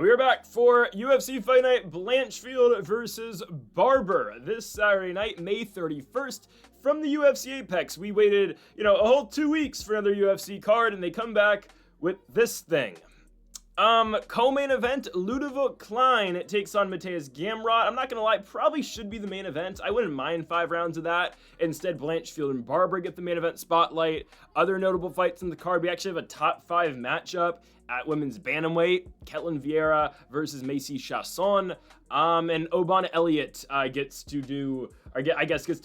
We are back for UFC Fight Night Blanchfield versus Barber this Saturday night, May 31st. From the UFC Apex, we waited, a whole 2 weeks for another UFC card, and they come back with this thing. Co-main event, Ludovic Klein takes on Mateusz Gamrot. I'm not gonna lie, probably should be the main event. I wouldn't mind 5 rounds of that. Instead, Blanchfield and Barber get the main event spotlight. Other notable fights in the card, we actually have a top 5 matchup at women's bantamweight. Vieira versus Maycee Chiasson. And Oban Elliott gets to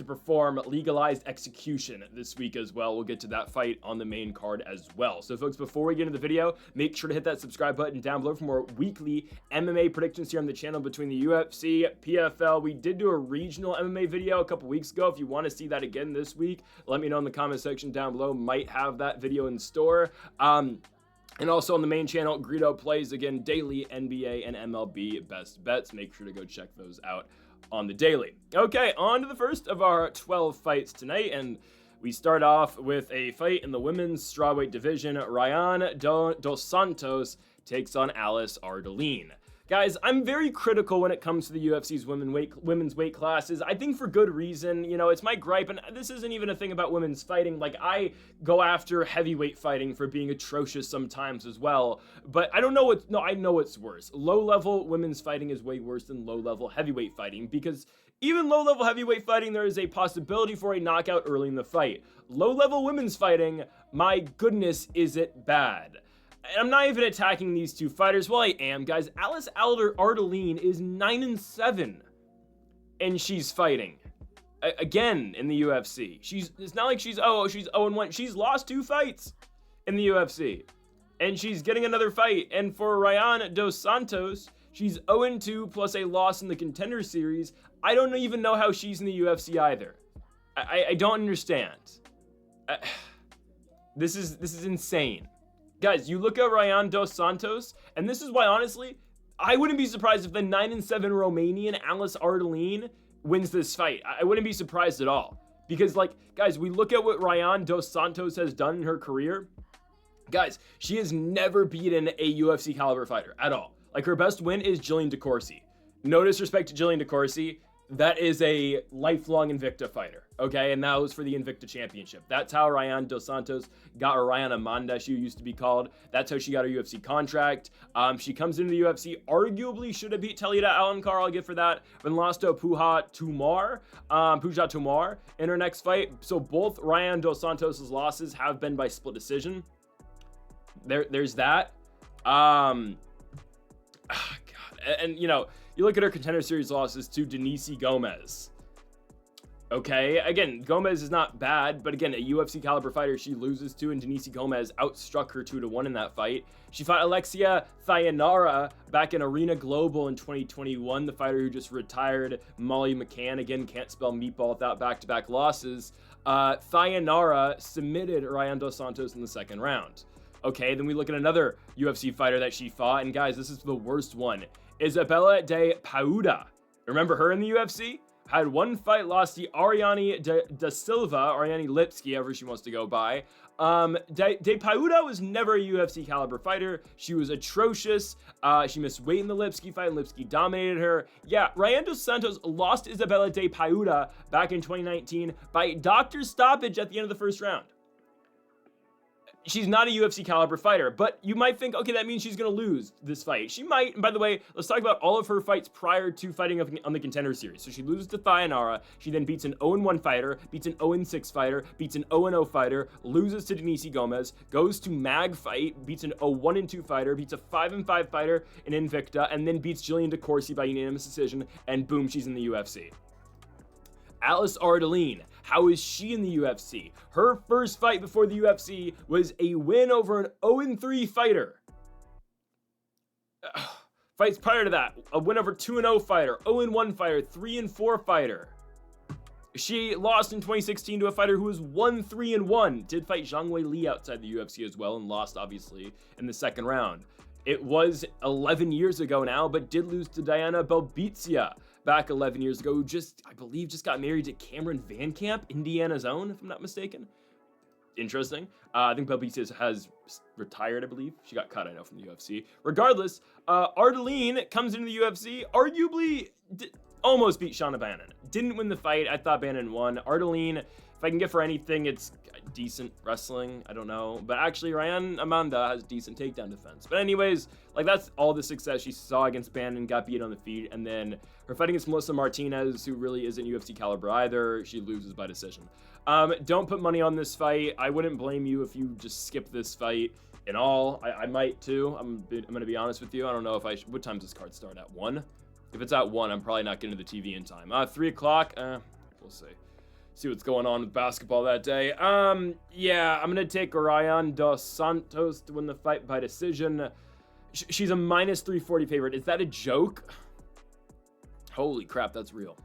perform legalized execution this week as well. We'll get to that fight on the main card as well. So folks, before we get into the video, make sure to hit that subscribe button down below for more weekly MMA predictions here on the channel between the UFC, PFL. We did do a regional MMA video a couple weeks ago. If you want to see that again this week, let me know in the comment section down below. Might have that video in store. And also on the main channel, Greedo plays, again, daily NBA and MLB best bets. Make sure to go check those out on the daily. Okay, on to the first of our 12 fights tonight, and we start off with a fight in the women's strawweight division. Ryan dos Santos takes on Alice Ardelean. Guys, I'm very critical when it comes to the UFC's women's weight classes. I think for good reason. It's my gripe, and this isn't even a thing about women's fighting. Like, I go after heavyweight fighting for being atrocious sometimes as well. But I don't know I know it's worse. Low-level women's fighting is way worse than low-level heavyweight fighting, because even low-level heavyweight fighting, there is a possibility for a knockout early in the fight. Low-level women's fighting, my goodness, is it bad. And I'm not even attacking these two fighters. Well, I am, guys. Alice Ardelean is 9-7, and she's fighting again in the UFC. It's not like she's 0-1. She's lost 2 fights in the UFC, and she's getting another fight. And for Ryan dos Santos, she's 0-2 plus a loss in the Contender Series. I don't even know how she's in the UFC either. I don't understand. This is insane. Guys, you look at Ryan dos Santos, and this is why, honestly, I wouldn't be surprised if the 9-7 Romanian Alice Ardelean wins this fight. I wouldn't be surprised at all. Because, guys, we look at what Ryan dos Santos has done in her career. Guys, she has never beaten a UFC caliber fighter at all. Her best win is Jillian DeCourcy. No disrespect to Jillian DeCourcy. That is a lifelong Invicta fighter, okay? And that was for the Invicta Championship. That's how Ryan dos Santos got, or Ryan Amanda, she used to be called. That's how she got her UFC contract. She comes into the UFC, arguably should have beat Talita Alankar, I'll give for that, but lost to Puja Tomar in her next fight. So both Ryan dos Santos' losses have been by split decision. There's that. God. And, you look at her Contender Series losses to Denise Gomez. Okay, again, Gomez is not bad, but again, a UFC caliber fighter she loses to, and Denise Gomez outstruck her 2-1 in that fight. She fought Alexia Thayanara back in Arena Global in 2021, the fighter who just retired. Molly McCann, again, can't spell meatball without back-to-back losses. Thayanara submitted Ryan dos Santos in the second round. Okay, then we look at another UFC fighter that she fought, and guys, this is the worst one. Isabella de Pauda. Remember her in the UFC? Had 1 fight, lost to Ariane da Silva, Ariane Lipski, however she wants to go by. De Pauda was never a UFC caliber fighter. She was atrocious. She missed weight in the Lipski fight, and Lipski dominated her. Yeah, Ryan dos Santos lost Isabella de Pauda back in 2019 by doctor stoppage at the end of the first round. She's not a UFC caliber fighter, but you might think, okay, that means she's going to lose this fight. She might. And by the way, let's talk about all of her fights prior to fighting on the Contender Series. So she loses to Thayanara. She then beats an 0-1 fighter, beats an 0-6 fighter, beats an 0-0 fighter, loses to Denise Gomez, goes to Mag Fight, beats an 1-2 fighter, beats a 5-5 fighter in Invicta, and then beats Jillian DeCourcy by unanimous decision, and boom, she's in the UFC. Alice Ardelean, how is she in the UFC? Her first fight before the UFC was a win over an 0-3 fighter. Fights prior to that, a win over 2-0 fighter, 0-1 fighter, 3-4 fighter. She lost in 2016 to a fighter who was 1-3-1. Did fight Zhang Wei Li outside the UFC as well, and lost, obviously, in the second round. It was 11 years ago now, but did lose to Diana Belbizia back 11 years ago, who I believe just got married to Cameron Van Camp, Indiana's own, if I'm not mistaken. interesting. I think Belbisa has retired, I believe. She got cut, I know, from the UFC. Regardless, Ardelean comes into the UFC, arguably almost beat Shauna Bannon. Didn't win the fight. I thought Bannon won. Ardelean, if I can get for anything, it's decent wrestling. I don't know. But actually, Ryan Amanda has decent takedown defense. But anyways, like, that's all the success she saw against Bannon, got beat on the feet. And then her fight against Melissa Martinez, who really isn't UFC caliber either, she loses by decision. Don't put money on this fight. I wouldn't blame you if you just skip this fight in all. I might too. I'm going to be honest with you. I don't know if what time does this card start? At 1? If it's at 1, I'm probably not getting to the TV in time. 3 o'clock? We'll see. See what's going on with basketball that day. Yeah, I'm going to take Ryan dos Santos to win the fight by decision. She's a minus 340 favorite. Is that a joke? Holy crap, that's real.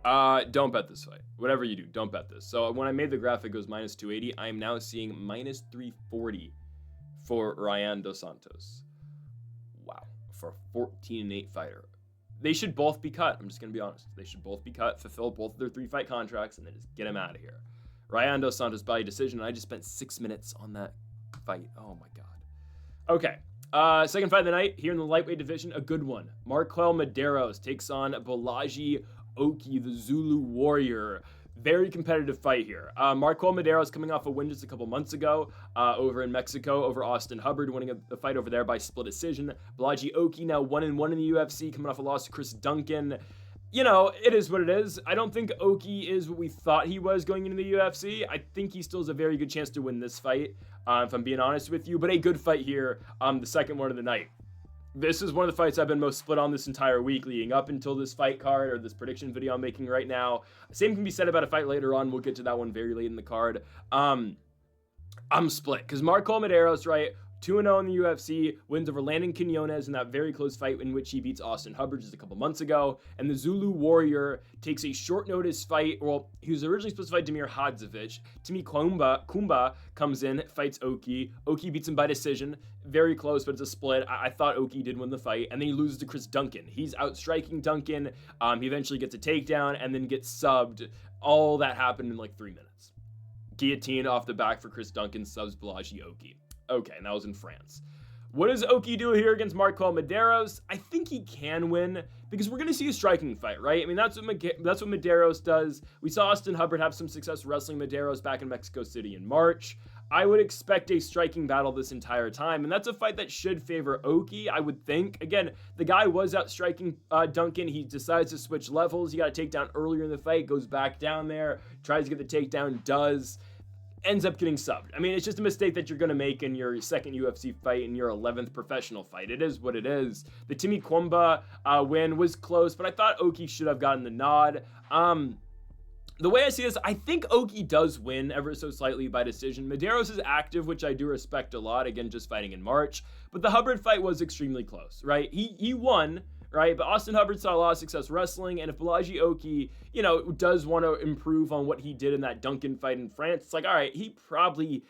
Wow. Don't bet this fight. Whatever you do, don't bet this. So when I made the graphic, it was minus 280. I am now seeing minus 340 for Ryan dos Santos. Wow. For a 14-8 fighter. They should both be cut. I'm just going to be honest. They should both be cut, fulfill both of their 3-fight contracts, and then just get them out of here. Ryan dos Santos by decision, and I just spent 6 minutes on that fight. Oh, my God. Okay. Second fight of the night here in the lightweight division, a good one. Marquel Mederos takes on Balaji Oki, the Zulu Warrior. Very competitive fight here. Marquel Mederos coming off a win just a couple months ago over in Mexico over Austin Hubbard, winning the fight over there by split decision. Balaji Oki now 1-1 in the UFC, coming off a loss to Chris Duncan. You know, it is what it is. I don't think Oki is what we thought he was going into the UFC. I think he still has a very good chance to win this fight, if I'm being honest with you. But a good fight here, the second one of the night. This is one of the fights I've been most split on this entire week, leading up until this fight card or this prediction video I'm making right now. Same can be said about a fight later on. We'll get to that one very late in the card. I'm split because Marquel Mederos, right, 2-0 in the UFC, wins over Landon Quinones in that very close fight in which he beats Austin Hubbard just a couple months ago. And the Zulu Warrior takes a short notice fight. Well, he was originally supposed to fight Damir Hadzovic. Timi Kumba comes in, fights Oki. Oki beats him by decision. Very close, but it's a split. I thought Oki did win the fight. And then he loses to Chris Duncan. He's outstriking Duncan. He eventually gets a takedown and then gets subbed. All that happened in like 3 minutes. Guillotine off the back for Chris Duncan, subs Balaji Oki. Okay, and that was in France. What does Oki do here against Marquel Mederos? I think he can win because we're going to see a striking fight, right? I mean, that's what Mederos does. We saw Austin Hubbard have some success wrestling Mederos back in Mexico City in March. I would expect a striking battle this entire time, and that's a fight that should favor Oki, I would think. Again, the guy was out striking Duncan. He decides to switch levels. He got a takedown earlier in the fight, goes back down there, tries to get the takedown, does. Ends up getting subbed. I mean, it's just a mistake that you're going to make in your second UFC fight and your 11th professional fight. It is what it is. The Timi Kumba win was close, but I thought Oki should have gotten the nod. The way I see this, I think Oki does win ever so slightly by decision. Mederos is active, which I do respect a lot. Again, just fighting in March. But the Hubbard fight was extremely close, right? He won, right? But Austin Hubbard saw a lot of success wrestling, and if Balaji Oki, you know, does want to improve on what he did in that Duncan fight in France, it's like, all right,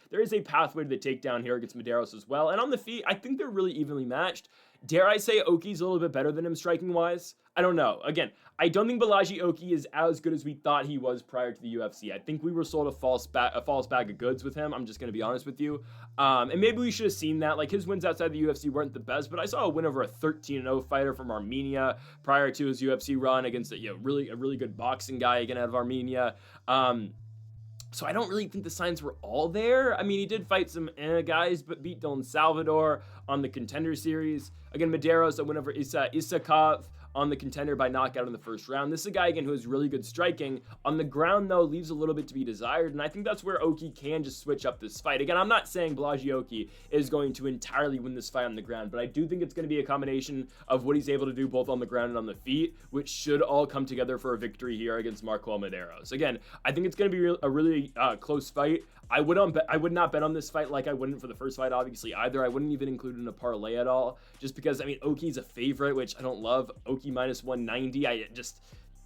there is a pathway to the takedown here against Mederos as well. And on the feet, I think they're really evenly matched. Dare I say Oki's a little bit better than him striking-wise? I don't know. Again, I don't think Balaji Oki is as good as we thought he was prior to the UFC. I think we were sold a false bag of goods with him. I'm just going to be honest with you. And maybe we should have seen that. Like, his wins outside the UFC weren't the best, but I saw a win over a 13-0 fighter from Armenia prior to his UFC run against a really good boxing guy again out of Armenia. So I don't really think the signs were all there. I mean, he did fight some guys, but beat Dylan Salvador on the Contender Series. Again, Mederos, a win over Isakov on the Contender by knockout in the first round. This is a guy, again, who has really good striking. On the ground, though, leaves a little bit to be desired, and I think that's where Oki can just switch up this fight. Again, I'm not saying Balaji Oki is going to entirely win this fight on the ground, but I do think it's going to be a combination of what he's able to do both on the ground and on the feet, which should all come together for a victory here against Marquel Mederos. Again, I think it's going to be a really close fight. I would not bet on this fight like I wouldn't for the first fight, obviously, either. I wouldn't even include it in a parlay at all, just because, I mean, Oki's a favorite, which I don't love. Oki minus 190,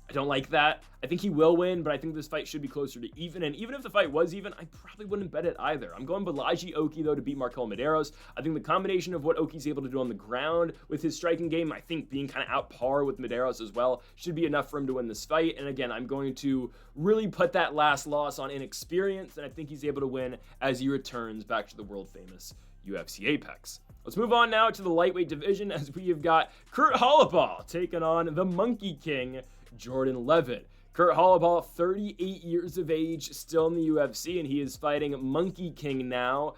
I don't like that. I think he will win, but I think this fight should be closer to even. And even if the fight was even, I probably wouldn't bet it either. I'm going Balaji Oki, though, to beat Markel Mederos. I think the combination of what Oki's able to do on the ground with his striking game, I think being kind of out par with Mederos as well, should be enough for him to win this fight. And again, I'm going to really put that last loss on inexperience, and I think he's able to win as he returns back to the world-famous UFC Apex. Let's move on now to the lightweight division, as we have got Kurt Holobaugh taking on the Monkey King, Jordan Leavitt. Kurt Holobaugh, 38 years of age, still in the UFC, and he is fighting Monkey King now.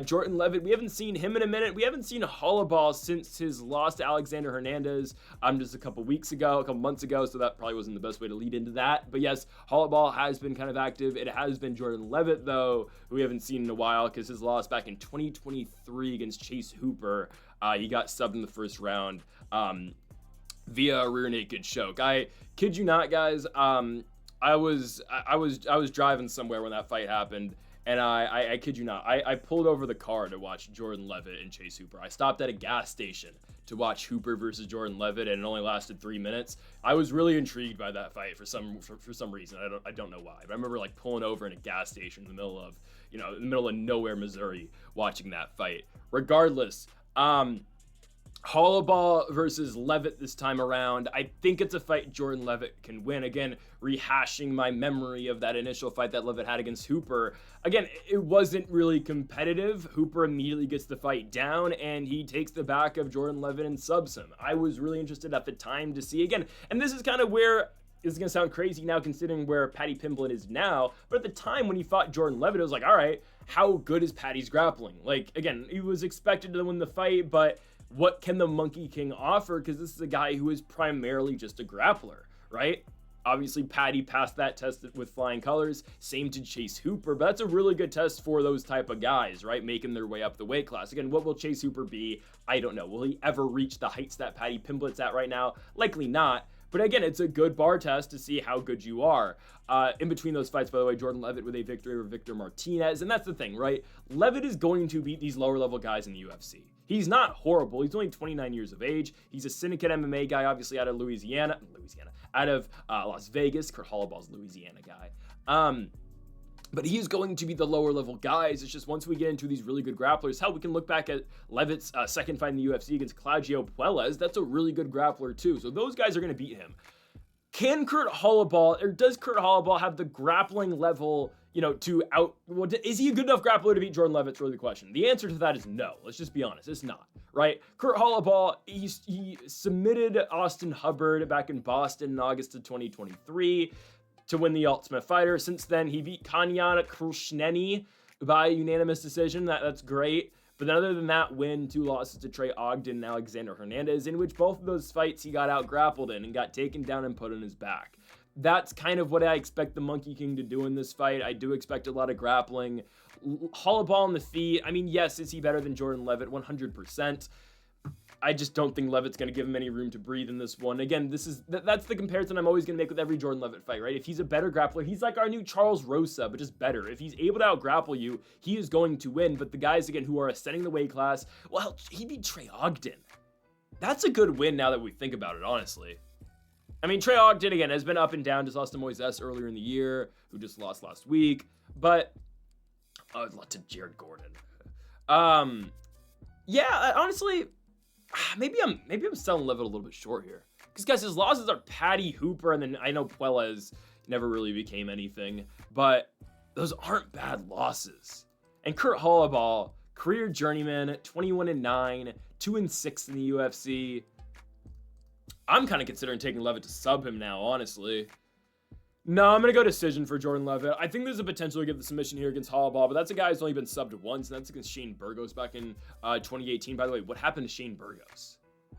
Jordan Leavitt, we haven't seen him in a minute. We haven't seen Holobaugh since his loss to Alexander Hernandez just a couple months ago, so that probably wasn't the best way to lead into that. But yes, Holobaugh has been kind of active. It has been Jordan Leavitt, though, who we haven't seen in a while, because his loss back in 2023 against Chase Hooper, he got subbed in the first round via a rear naked choke. I kid you not, guys. I was driving somewhere when that fight happened, and I kid you not, I pulled over the car to watch Jordan Leavitt and Chase Hooper. I stopped at a gas station to watch Hooper versus Jordan Leavitt, and it only lasted 3 minutes. I was really intrigued by that fight for some reason. I don't know why. But I remember like pulling over in a gas station in the middle of nowhere, Missouri, watching that fight. Regardless, Holobaugh versus Leavitt this time around. I think it's a fight Jordan Leavitt can win. Again, rehashing my memory of that initial fight that Leavitt had against Hooper. Again, it wasn't really competitive. Hooper immediately gets the fight down, and he takes the back of Jordan Leavitt and subs him. I was really interested at the time to see again, and this is kind of where this is going to sound crazy now considering where Paddy Pimblett is now, but at the time when he fought Jordan Leavitt, it was like, all right, how good is Paddy's grappling? Like, again, he was expected to win the fight, but what can the Monkey King offer? Because this is a guy who is primarily just a grappler, right? Obviously, Paddy passed that test with flying colors. Same to Chase Hooper, but that's a really good test for those type of guys, right? Making their way up the weight class. Again, what will Chase Hooper be? I don't know. Will he ever reach the heights that Paddy Pimblett's at right now? Likely not. But again, it's a good bar test to see how good you are. In between those fights, by the way, Jordan Leavitt with a victory over Victor Martinez. And that's the thing, right? Leavitt is going to beat these lower level guys in the UFC. He's not horrible. He's only 29 years of age. He's a syndicate MMA guy, obviously out of out of Las Vegas. Kurt Holobaugh's Louisiana guy. But he's going to be the lower level guys. It's just once we get into these really good grapplers, hell, we can look back at Leavitt's second fight in the UFC against Claudio Puelles. That's a really good grappler too. So those guys are going to beat him. Can Kurt Holobaugh, or does Kurt Holobaugh have the grappling level, is he a good enough grappler to beat Jordan Leavitt's really the question. The answer to that is no. Let's just be honest. It's not, right? Kurt Holobaugh, he submitted Austin Hubbard back in Boston in August of 2023 to win the Ultimate Fighter. Since then, he beat Kanyan Krushneni by unanimous decision. That's great. But then other than that win, 2 losses to Trey Ogden and Alexander Hernandez, in which both of those fights he got out grappled in and got taken down and put on his back. That's kind of what I expect the Monkey King to do in this fight. I do expect a lot of grappling. Holobaugh on the feet. I mean, yes, is he better than Jordan Leavitt? 100%. I just don't think Leavitt's going to give him any room to breathe in this one. Again, that's the comparison I'm always going to make with every Jordan Leavitt fight, right? If he's a better grappler, he's like our new Charles Rosa, but just better. If he's able to out-grapple you, he is going to win. But the guys, again, who are ascending the weight class, well, he beat Trey Ogden. That's a good win now that we think about it, honestly. I mean, Trey Ogden, again, has been up and down. Just lost to Moises earlier in the year, who just lost last week. But, to Jared Gordon. Yeah, honestly, maybe I'm selling Leavitt a little bit short here. Because, guys, his losses are Paddy, Hooper, and then I know Puelles never really became anything. But those aren't bad losses. And Kurt Holobaugh, career journeyman, 21-9, 2-6 in the UFC. I'm kind of considering taking Leavitt to sub him now, honestly. No, I'm going to go decision for Jordan Leavitt. I think there's a potential to get the submission here against Holobaugh, but that's a guy who's only been subbed once, and that's against Shane Burgos back in 2018. By the way, what happened to Shane Burgos?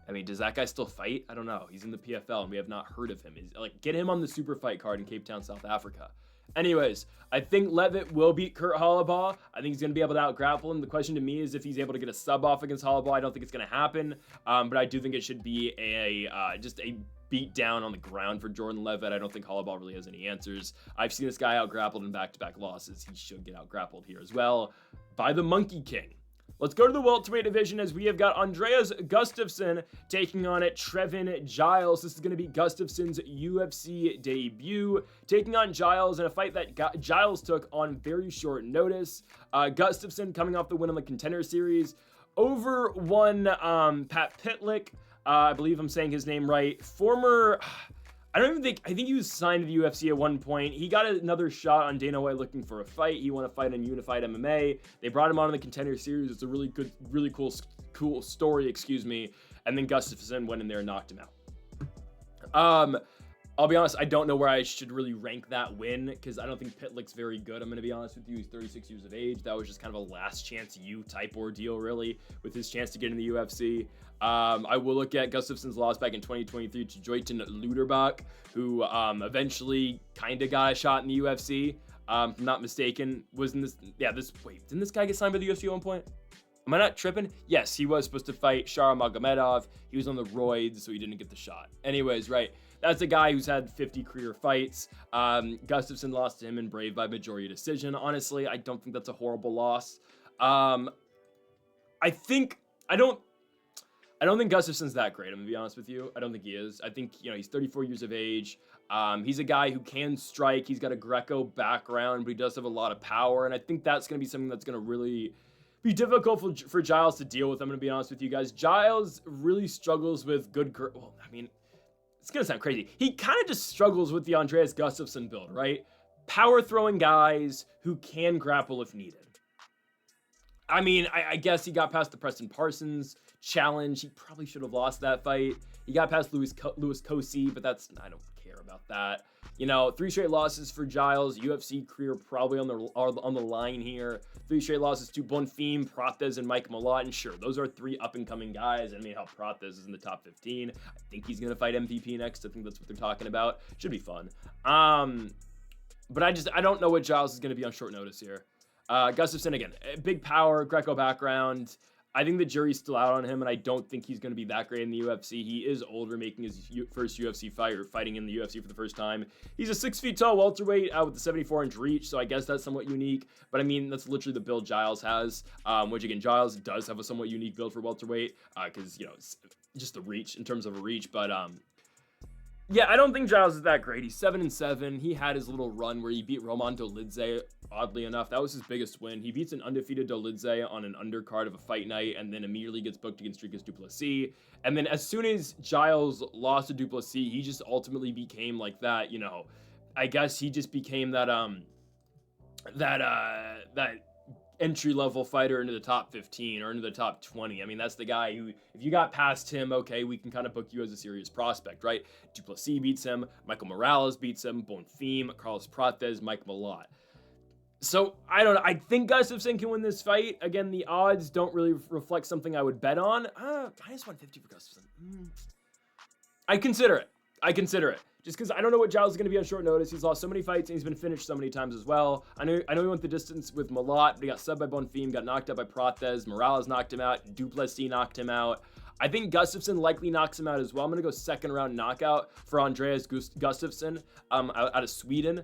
I mean, does that guy still fight? I don't know. He's in the PFL, and we have not heard of him. Get him on the super fight card in Cape Town, South Africa. Anyways, I think Leavitt will beat Kurt Holobaugh. I think he's going to be able to out-grapple him. The question to me is if he's able to get a sub off against Holobaugh. I don't think it's going to happen, but I do think it should be just a beat down on the ground for Jordan Leavitt. I don't think Holobaugh really has any answers. I've seen this guy out-grappled in back-to-back losses. He should get out-grappled here as well by the Monkey King. Let's go to the welterweight division as we have got Andreas Gustafsson taking on Trevin Giles. This is going to be Gustafsson's UFC debut, taking on Giles in a fight that Giles took on very short notice. Gustafsson coming off the win on the Contender Series over one Pat Pitlick. I believe I'm saying his name right. I think he was signed to the UFC at one point. He got another shot on Dana White looking for a fight. He won a fight in Unified MMA. They brought him on in the Contender Series. It's a really cool story, and then Gustafsson went in there and knocked him out. I'll be honest, I don't know where I should really rank that win because I don't think Pitlick's very good. I'm going to be honest with you. He's 36 years of age. That was just kind of a last chance you type ordeal, really, with his chance to get in the UFC. I will look at Gustafsson's loss back in 2023 to Joyton Luderbach, who eventually kind of got a shot in the UFC. If I'm not mistaken, didn't this guy get signed by the UFC at one point? Am I not tripping? Yes, he was supposed to fight Shara Magomedov. He was on the roids, so he didn't get the shot. Anyways, right. That's a guy who's had 50 career fights. Gustafsson lost to him in Brave by majority decision. Honestly, I don't think that's a horrible loss. I don't think Gustafsson's that great. I'm gonna be honest with you. I don't think he is. I think, he's 34 years of age. He's a guy who can strike. He's got a Greco background, but he does have a lot of power. And I think that's going to be something that's going to really be difficult for Giles to deal with. I'm going to be honest with you guys. Giles really struggles with it's going to sound crazy. He kind of just struggles with the Andreas Gustafsson build, right? Power throwing guys who can grapple if needed. I guess he got past the Preston Parsons challenge. He probably should have lost that fight. He got past Louis Cosi, but I don't care about that. 3 straight losses for Giles. UFC career probably on the line here. 3 straight losses to Bonfim, Prates, and Mike Malott. And sure, those are 3 up-and-coming guys. Hell, Prates is in the top 15. I think he's going to fight MVP next. I think that's what they're talking about. Should be fun. But I don't know what Giles is going to be on short notice here. Gustafsson, again, big power, Greco background. I think the jury's still out on him, and I don't think he's going to be that great in the UFC. He is older, making his first UFC fight, or fighting in the UFC for the first time. He's a 6 feet tall welterweight with the 74-inch reach, so I guess that's somewhat unique. But that's literally the build Giles has, which again, Giles does have a somewhat unique build for welterweight, because it's just the reach in terms of a reach. But yeah, I don't think Giles is that great. He's 7-7. He had his little run where he beat Roman Dolidze, oddly enough. That was his biggest win. He beats an undefeated Dolidze on an undercard of a fight night and then immediately gets booked against Dricus du Plessis. And then as soon as Giles lost to du Plessis, he just ultimately became like that, I guess he just became that entry-level fighter into the top 15 or into the top 20. That's the guy who, if you got past him, okay, we can kind of book you as a serious prospect, right? Du Plessis beats him, Michael Morales beats him, Bonfim, Carlos Prates, Mike Malott. So, I don't know. I think Gustafsson can win this fight. Again, the odds don't really reflect something I would bet on. Minus 150 for Gustafsson. I consider it. Just because I don't know what Giles is going to be on short notice. He's lost so many fights, and he's been finished so many times as well. I know he went the distance with Malott, but he got subbed by Bonfim, got knocked out by Prates. Morales knocked him out. Du Plessis knocked him out. I think Gustafsson likely knocks him out as well. I'm going to go second round knockout for Andreas Gustafsson out of Sweden.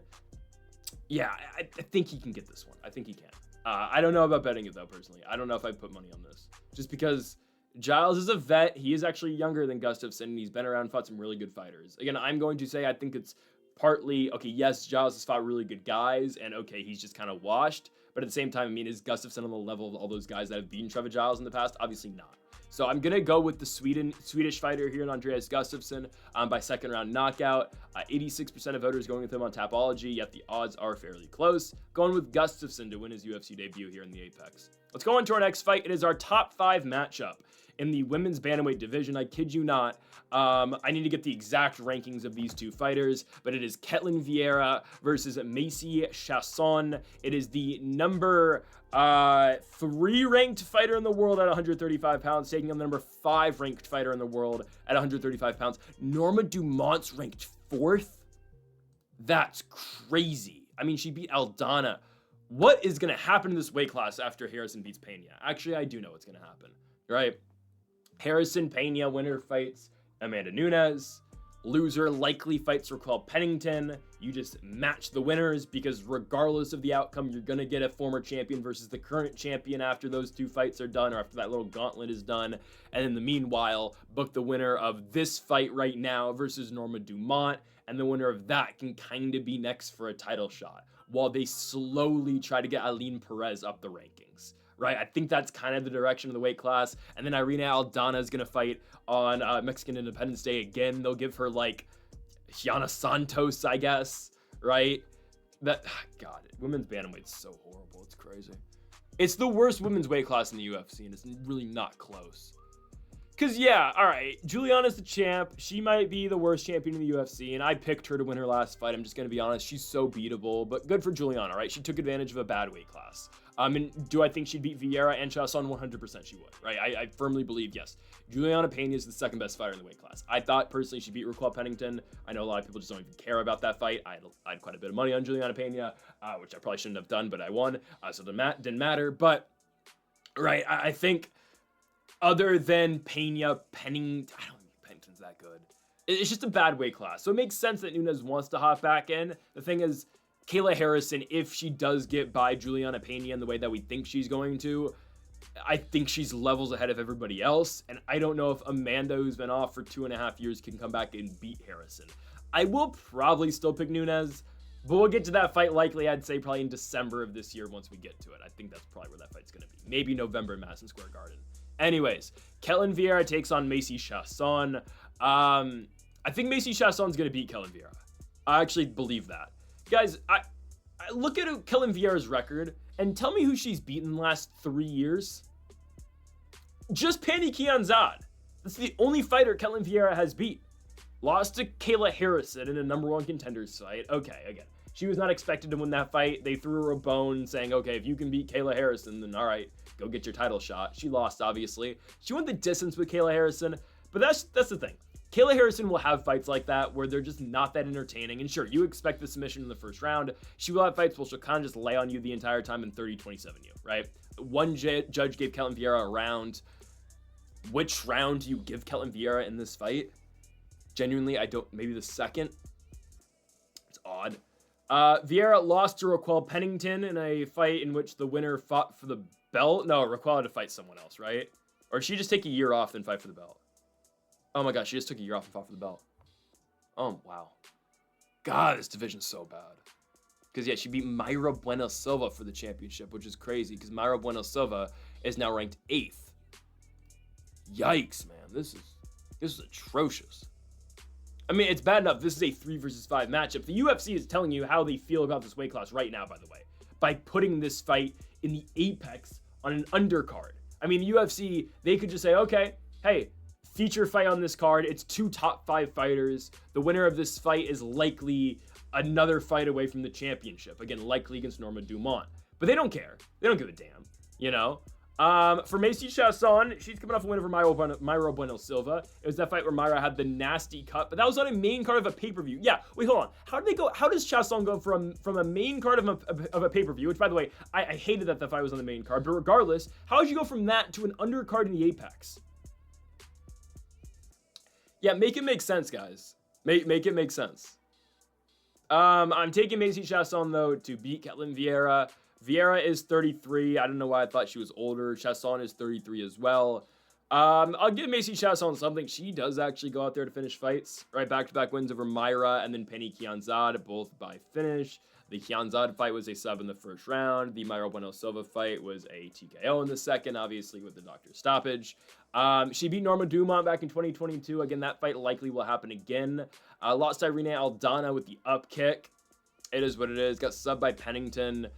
Yeah, I think he can get this one. I think he can. I don't know about betting it, though, personally. I don't know if I'd put money on this. Just because Giles is a vet. He is actually younger than Gustafsson. He's been around, fought some really good fighters. Again, I'm going to say I think it's partly, okay, yes, Giles has fought really good guys, and okay, he's just kind of washed. But at the same time, is Gustafsson on the level of all those guys that have beaten Trevor Giles in the past? Obviously not. So I'm going to go with the Swedish fighter here in Andreas Gustafsson by second round knockout. 86% of voters going with him on Tapology, yet the odds are fairly close. Going with Gustafsson to win his UFC debut here in the Apex. Let's go on to our next fight. It is our top 5 matchup in the women's bantamweight division. I kid you not. I need to get the exact rankings of these 2 fighters, but it is Ketlen Vieira versus Maycee Chiasson. It is the number 3 ranked fighter in the world at 135 pounds, taking on the number 5 ranked fighter in the world at 135 pounds. Norma Dumont's ranked 4th? That's crazy. She beat Aldana. What is going to happen in this weight class after Harrison beats Pena? Actually, I do know what's going to happen, right? Harrison Pena winner fights Amanda Nunes. Loser likely fights Raquel Pennington. You just match the winners because regardless of the outcome, you're going to get a former champion versus the current champion after those 2 fights are done or after that little gauntlet is done. And in the meanwhile, book the winner of this fight right now versus Norma Dumont. And the winner of that can kind of be next for a title shot while they slowly try to get Aline Perez up the rankings. Right, I think that's kind of the direction of the weight class. And then Irina Aldana is going to fight on Mexican Independence Day again. They'll give her like Gianna Santos, I guess, right? God, women's bantamweight's so horrible. It's crazy. It's the worst women's weight class in the UFC, and it's really not close. Because, yeah, all right, Juliana's the champ. She might be the worst champion in the UFC, and I picked her to win her last fight. I'm just going to be honest. She's so beatable, but good for Juliana, right? She took advantage of a bad weight class. And do I think she'd beat Vieira and Chiasson? 100% she would, right? I firmly believe, yes. Juliana Pena is the second best fighter in the weight class. I thought, personally, she beat Raquel Pennington. I know a lot of people just don't even care about that fight. I had quite a bit of money on Juliana Pena, which I probably shouldn't have done, but I won, so it didn't matter. But, right, I think other than Pena, Pennington, I don't think Pennington's that good. It's just a bad weight class. So it makes sense that Nunes wants to hop back in. The thing is, Kayla Harrison, if she does get by Juliana Pena in the way that we think she's going to, I think she's levels ahead of everybody else. And I don't know if Amanda, who's been off for 2.5 years, can come back and beat Harrison. I will probably still pick Nunes, but we'll get to that fight likely, I'd say, probably in December of this year once we get to it. I think that's probably where that fight's going to be. Maybe November in Madison Square Garden. Anyways, Ketlen Vieira takes on Maycee Chiasson. I think Maycee Chiasson's going to beat Ketlen Vieira. I actually believe that. Guys, I look at Ketlen Vieira's record and tell me who she's beaten in the last 3 years. Just Pannie Kianzad. That's the only fighter Ketlen Vieira has beat. Lost to Kayla Harrison in a #1 contenders fight. Okay, again, she was not expected to win that fight. They threw her a bone saying, okay, if you can beat Kayla Harrison, then all right, go get your title shot. She lost, obviously. She went the distance with Kayla Harrison, but that's the thing. Kayla Harrison will have fights like that where they're just not that entertaining. And sure, you expect the submission in the first round. She will have fights where she'll kind of just lay on you the entire time and 30-27 you, right? One judge gave Ketlen Vieira a round. Which round do you give Ketlen Vieira in this fight? Genuinely, I don't. Maybe the second. It's odd. Vieira lost to Raquel Pennington in a fight in which the winner fought for the belt. No, Raquel had to fight someone else, right? Or did she just take a year off and fight for the belt? Oh my gosh, she just took a year off and fought for the belt. Oh, wow. God, this division's so bad. Because, yeah, she beat Mayra Bueno Silva for the championship, which is crazy because Mayra Bueno Silva is now ranked 8th. Yikes, man. This is atrocious. I mean, it's bad enough. This is a 3 versus 5 matchup. The UFC is telling you how they feel about this weight class right now, by the way, by putting this fight in the apex on an undercard. I mean, the UFC, they could just say, okay, hey, feature fight on this card. It's 2 top 5 fighters. The winner of this fight is likely another fight away from the championship. Again, likely against Norma Dumont. But they don't care. They don't give a damn, you know? For Maycee Chiasson, she's coming off a win over Mayra Bueno Silva. It was that fight where Mayra had the nasty cut, but that was on a main card of a pay-per-view. Yeah, wait, hold on. How did they go? How does Chiasson go from a main card of a pay-per-view, which, by the way, I hated that the fight was on the main card, but regardless, how did you go from that to an undercard in the Apex? Yeah, make it make sense, guys. Make it make sense. I'm taking Maycee Chiasson, though, to beat Ketlen Vieira. Vieira is 33. I don't know why I thought she was older. Chiasson is 33 as well. I'll give Maycee Chiasson something. She does actually go out there to finish fights, right? Back-to-back wins over Mayra and then Pannie Kianzad, both by finish. The Kianzad fight was a sub in the first round. The Mayra Bueno Silva fight was a TKO in the second, obviously with the doctor's stoppage. She beat Norma Dumont back in 2022. Again, that fight likely will happen again. Lost to Irina Aldana with the up kick. It is what it is. Got subbed by Pennington.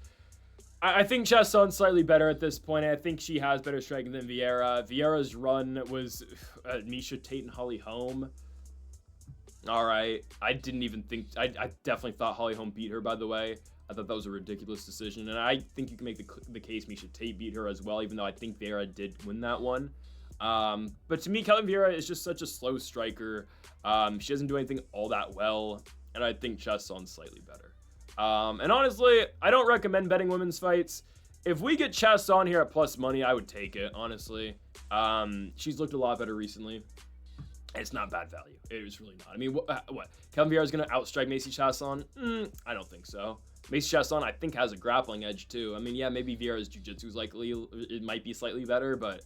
I think Chiasson's slightly better at this point. I think she has better striking than Vieira. Vieira's run was Miesha Tate and Holly Holm. All right. I didn't even think... I definitely thought Holly Holm beat her, by the way. I thought that was a ridiculous decision. And I think you can make the case Miesha Tate beat her as well, even though I think Vieira did win that one. But to me, Ketlen Vieira is just such a slow striker. She doesn't do anything all that well. And I think Chiasson's slightly better. And honestly, I don't recommend betting women's fights. If we get Chiasson here at plus money, I would take it, honestly. She's looked a lot better recently. It's not bad value. It was really not. I mean, what? Kelvin Vieira is going to outstrike Maycee Chiasson? I don't think so. Maycee Chiasson, I think, has a grappling edge, too. I mean, yeah, maybe Vieira's jiu-jitsu is likely, it might be slightly better, but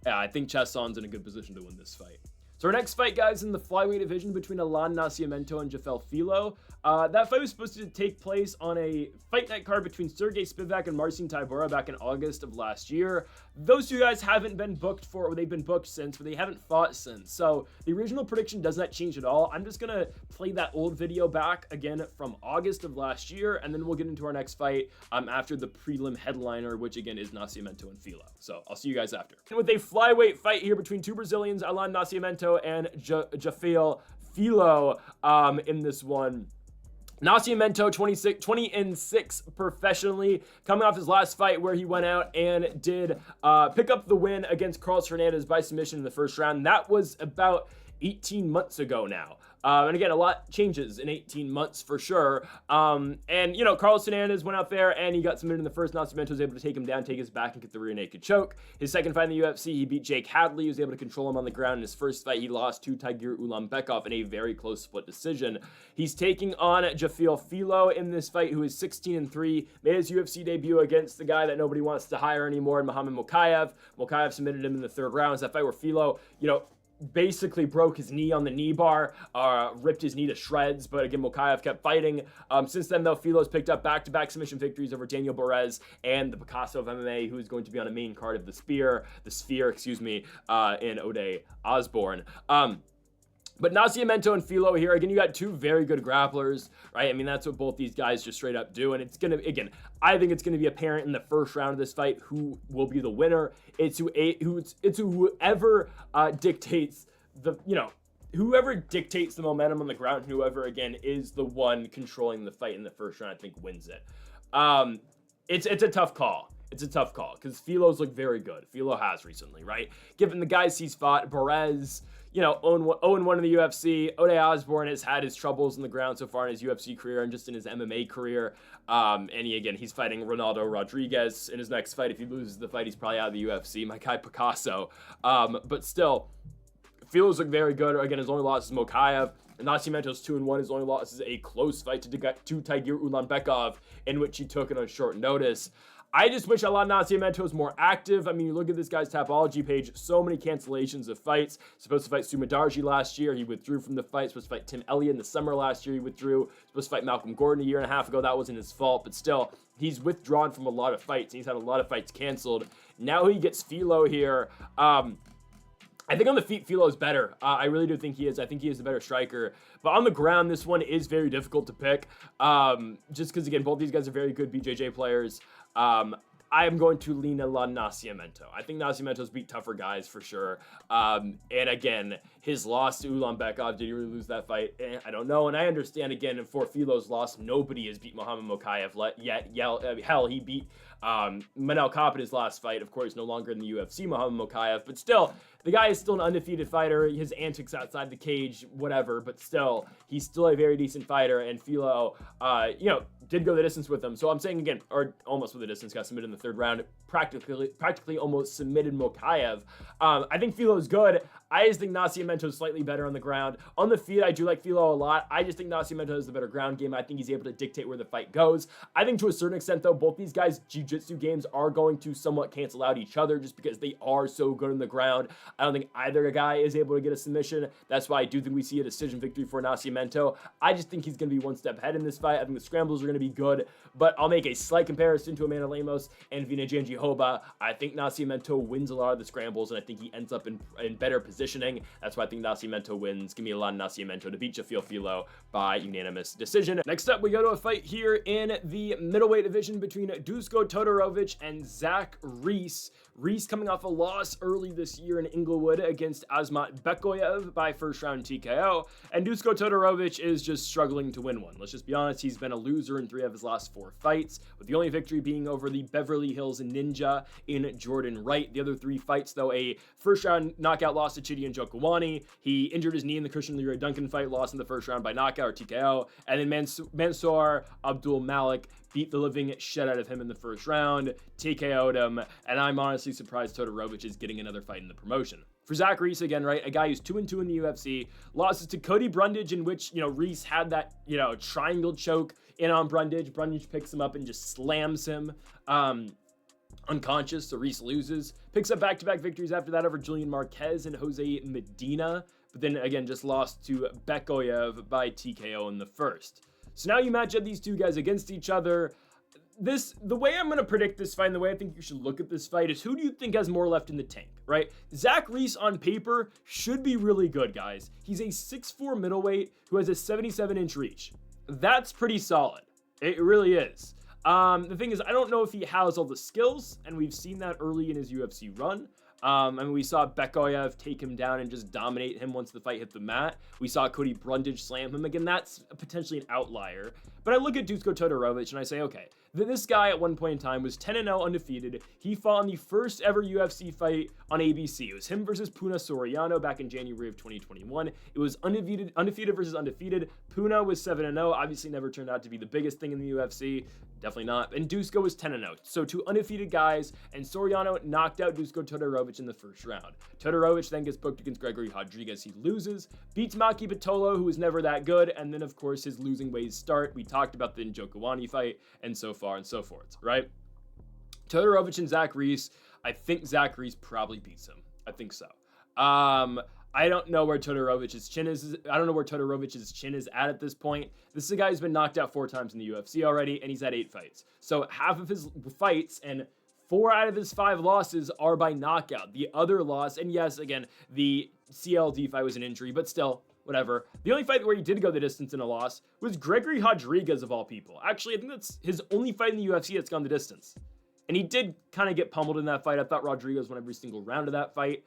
yeah, I think Chiasson's in a good position to win this fight. So our next fight, guys, in the flyweight division between Alan Nascimento and Filho. That fight was supposed to take place on a fight night card between Sergey Spivak and Marcin Tybura back in August of last year. Those two guys haven't been booked for, or they've been booked since, but they haven't fought since. So the original prediction does not change at all. I'm just going to play that old video back again from August of last year, and then we'll get into our next fight after the prelim headliner, which again is Nascimento and Filho. So I'll see you guys after. And with a flyweight fight here between two Brazilians, Alan Nascimento and Filho in this one. Nascimento 20-6 professionally, coming off his last fight where he went out and did pick up the win against Carlos Hernandez by submission in the first round. That was about 18 months ago now. And again, a lot changes in 18 months for sure. And, you know, Carlos Hernandez went out there and he got submitted in the first. Nascimento was able to take him down, take his back, and get the rear naked choke. His second fight in the UFC, he beat Jake Hadley. He was able to control him on the ground. In his first fight, he lost to Tagir Ulanbekov in a very close split decision. He's taking on Filho in this fight, who is 16-3, made his UFC debut against the guy that nobody wants to hire anymore, Muhammad Mokaev. Mokaev submitted him in the third round. It's that fight where Filho, you know, basically broke his knee on the knee bar, ripped his knee to shreds, but again, Mokaev kept fighting. Since then, though, Filho's picked up back-to-back submission victories over Daniel Borez and the Picasso of MMA, who is going to be on a main card of the Sphere, in Ode Osborne. But Nascimento and Filho here, again, you got two very good grapplers, right? I mean, that's what both these guys just straight up do. And it's going to, again, I think it's going to be apparent in the first round of this fight who will be the winner. It's whoever dictates whoever dictates the momentum on the ground, whoever, again, is the one controlling the fight in the first round, I think wins it. It's a tough call. It's a tough call because Filho's looked very good. Filho has recently, right? Given the guys he's fought, Borez, you know, 0-1 in the UFC. Ode Osborne has had his troubles on the ground so far in his UFC career and just in his MMA career. And he's fighting Ronaldo Rodriguez in his next fight. If he loses the fight, he's probably out of the UFC. My guy Picasso. But still, Filho's looked very good. Again, his only loss is Mokaev. Nascimento's 2-1. His only loss is a close fight to Tagir Ulanbekov, in which he took it on short notice. I just wish Alan Nascimento was more active. I mean, you look at this guy's Tapology page, so many cancellations of fights. Supposed to fight Sumadarji last year, he withdrew from the fight. Supposed to fight Tim Elliott in the summer last year, he withdrew. Supposed to fight Malcolm Gordon a year and a half ago, that wasn't his fault, but still, he's withdrawn from a lot of fights. He's had a lot of fights canceled. Now he gets Filho here. I think on the feet, Filho is better. I really do think he is. I think he is the better striker. But on the ground, this one is very difficult to pick. Just because, again, both these guys are very good BJJ players. I am going to lean Alan Nascimento. I think Nascimento's beat tougher guys for sure. And again, his loss to Ulanbekov, did he really lose that fight? I don't know. And I understand, again, for Filho's loss, nobody has beat Muhammad Mokaev yet. Hell, he beat Manel Kape in his last fight. Of course, no longer in the UFC, Muhammad Mokaev. But still, the guy is still an undefeated fighter. His antics outside the cage, whatever. But still, he's still a very decent fighter. And Filho, did go the distance with him. So I'm saying, again, or almost with the distance, got submitted in the third round. Practically almost submitted Mokaev. I think Filho's good. I just think Nascimento's slightly better on the ground. On the feet, I do like Filho a lot. I just think Nascimento has the better ground game. I think he's able to dictate where the fight goes. I think to a certain extent, though, both these guys' jiu-jitsu games are going to somewhat cancel out each other just because they are so good on the ground. I don't think either guy is able to get a submission. That's why I do think we see a decision victory for Nascimento. I just think he's going to be one step ahead in this fight. I think the scrambles are going to be good, but I'll make a slight comparison to Amanda Lemos and Vinajanji Holobaugh. I think Nascimento wins a lot of the scrambles, and I think he ends up in better positioning. That's why I think Nascimento wins. Give me a lot of Nascimento to beat Filho by unanimous decision. Next up, we go to a fight here in the middleweight division between Dusko Todorovic and Zach Reese. Reese coming off a loss early this year in Inglewood against Azmat Bekoyev by first round TKO, and Dusko Todorovic is just struggling to win one. Let's just be honest, he's been a loser in 3 of his last 4 fights, with the only victory being over the Beverly Hills Ninja in Jordan Wright. The other 3 fights, though, a first round knockout loss to Chidi Njokuani. He injured his knee in the Christian Leroy Duncan fight, lost in the first round by knockout or TKO, and then Mansour Abdul Malik beat the living shit out of him in the first round, TKO'd him, and I'm honestly surprised Todorovic is getting another fight in the promotion. For Zach Reese, again, right, a guy who's 2-2 in the UFC, losses to Cody Brundage, in which, Reese had that, triangle choke in on Brundage. Brundage picks him up and just slams him unconscious, so Reese loses. Picks up back-to-back victories after that over Julian Marquez and Jose Medina, but then, again, just lost to Bekoyev by TKO in the first. So now you match up these two guys against each other. The way I'm going to predict this fight and the way I think you should look at this fight is, who do you think has more left in the tank, right? Zach Reese on paper should be really good, guys. He's a 6'4" middleweight who has a 77-inch reach. That's pretty solid. It really is. The thing is, I don't know if he has all the skills, and we've seen that early in his UFC run. We saw Bekoyev take him down and just dominate him once the fight hit the mat. We saw Cody Brundage slam him. Again, that's potentially an outlier. But I look at Dusko Todorovic and I say, okay, this guy at one point in time was 10-0 undefeated. He fought in the first ever UFC fight on ABC. It was him versus Puna Soriano back in January of 2021. It was undefeated versus undefeated. Puna was 7-0, obviously never turned out to be the biggest thing in the UFC. Definitely not. And Dusko was 10-0. So two undefeated guys, and Soriano knocked out Dusko Todorovic in the first round. Todorovic then gets booked against Gregory Rodriguez. He loses, beats Maki Pitolo, who was never that good, and then, of course, his losing ways start. We talked about the Njokuani fight, and so far and so forth, right? Todorovic and Zach Reese, I think Zach Reese probably beats him. I think so. I don't know where Todorovic's chin is. I don't know where Todorovic's chin is at this point. This is a guy who's been knocked out 4 times in the UFC already, and he's had 8 fights. So half of his fights and 4 out of his 5 losses are by knockout. The other loss, and yes, again, the CLD fight was an injury, but still, whatever. The only fight where he did go the distance in a loss was Gregory Rodriguez, of all people. Actually, I think that's his only fight in the UFC that's gone the distance. And he did kind of get pummeled in that fight. I thought Rodriguez won every single round of that fight.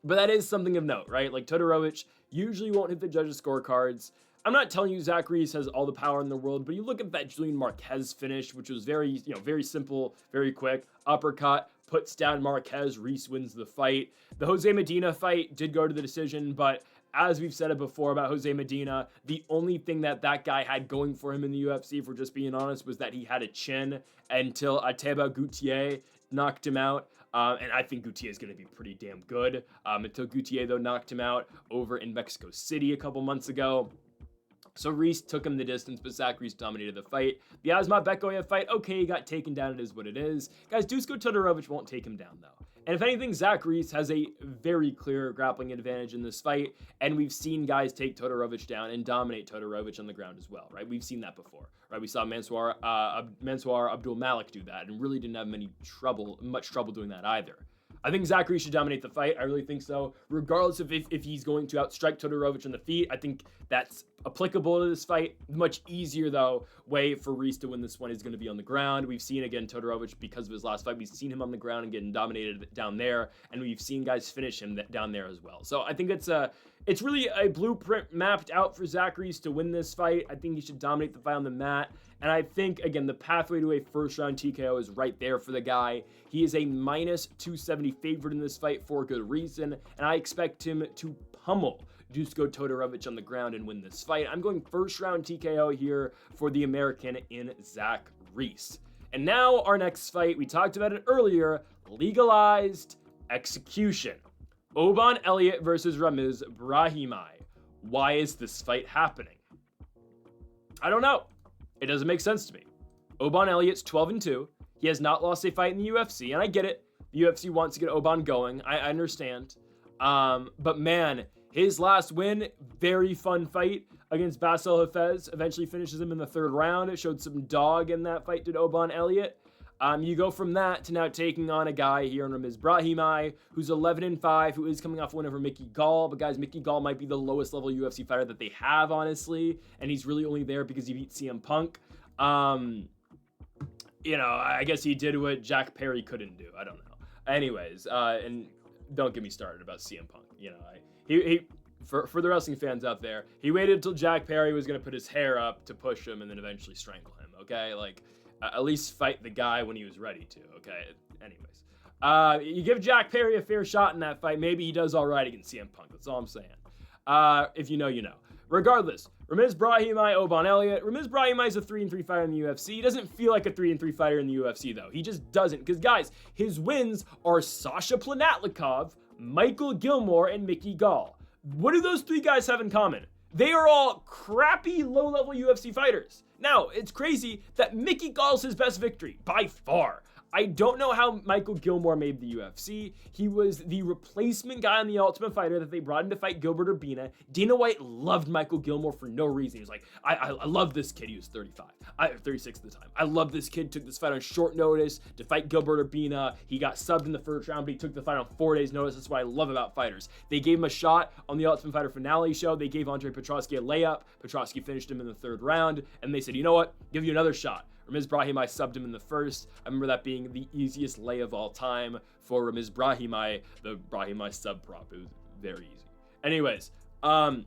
But that is something of note, right? Like, Todorovic usually won't hit the judges' scorecards. I'm not telling you Zach Reese has all the power in the world, but you look at that Julian Marquez finish, which was very simple, very quick. Uppercut, puts down Marquez, Reese wins the fight. The Jose Medina fight did go to the decision, but as we've said it before about Jose Medina, the only thing that guy had going for him in the UFC, if we're just being honest, was that he had a chin until Ateba Gutier knocked him out. And I think Gutier is going to be pretty damn good. Until Gutier, though, knocked him out over in Mexico City a couple months ago. So Reese took him the distance, but Zach Reese dominated the fight. The Asmat Bekoyev fight, okay, he got taken down. It is what it is. Guys, Dusko Todorovic won't take him down, though. And if anything, Zach Reese has a very clear grappling advantage in this fight, and we've seen guys take Todorovic down and dominate Todorovic on the ground as well, right? We've seen that before, right? We saw Mansour Abdul Malik do that and really didn't have much trouble doing that either. I think Zach Reese should dominate the fight. I really think so. Regardless of if he's going to outstrike Todorovic on the feet, I think that's applicable to this fight. Much easier, though, way for Reese to win this one is going to be on the ground. We've seen, again, Todorovic, because of his last fight, we've seen him on the ground and getting dominated down there, and we've seen guys finish him down there as well. So I think it's really a blueprint mapped out for Zach Reese to win this fight. I think he should dominate the fight on the mat. And I think, again, the pathway to a first-round TKO is right there for the guy. He is a minus 270 favorite in this fight for good reason, and I expect him to pummel Dusko Todorovic on the ground and win this fight. I'm going first-round TKO here for the American in Zach Reese. And now our next fight, we talked about it earlier, legalized execution. Oban Elliott versus Ramiz Brahimaj. Why is this fight happening? I don't know. It doesn't make sense to me. Oban Elliott's 12-2. He has not lost a fight in the UFC, and I get it. The UFC wants to get Oban going. I understand. But man, his last win, very fun fight against Basel Hafez. Eventually finishes him in the 3rd round. It showed some dog in that fight, did Oban Elliott. You go from that to now taking on a guy here in Ramiz Brahimaj, who's 11-5, who is coming off one over Mickey Gall. But guys, Mickey Gall might be the lowest level UFC fighter that they have, honestly. And he's really only there because he beat CM Punk. I guess he did what Jack Perry couldn't do. I don't know. Anyways, and don't get me started about CM Punk. For the wrestling fans out there, he waited until Jack Perry was going to put his hair up to push him and then eventually strangle him, okay? Like, at least fight the guy when he was ready to, okay? Anyways. You give Jack Perry a fair shot in that fight, maybe he does all right against CM Punk. That's all I'm saying. If you know, you know. Regardless, Ramiz Brahimaj, Oban Elliott. Ramiz Brahimaj is a 3-3 fighter in the UFC. He doesn't feel like a 3-3 fighter in the UFC, though. He just doesn't. Because, guys, his wins are Sasha Planatlikov, Michael Gilmore, and Mickey Gall. What do those three guys have in common? They are all crappy, low-level UFC fighters. Now, it's crazy that Mickey Gall's his best victory, by far. I don't know how Michael Gilmore made the UFC. He was the replacement guy on the Ultimate Fighter that they brought in to fight Gilbert Urbina. Dana White loved Michael Gilmore for no reason. He was like, I love this kid. He was 36 at the time. I love this kid. Took this fight on short notice to fight Gilbert Urbina. He got subbed in the first round, but he took the fight on 4 days notice. That's what I love about fighters. They gave him a shot on the Ultimate Fighter finale show. They gave Andre Petroski a layup. Petroski finished him in the 3rd round, and they said, you know what? Give you another shot. Ramiz Brahimaj subbed him in the 1st. I remember that being the easiest lay of all time for Ramiz Brahimaj, the Brahimaj sub prop. It was very easy. Anyways, and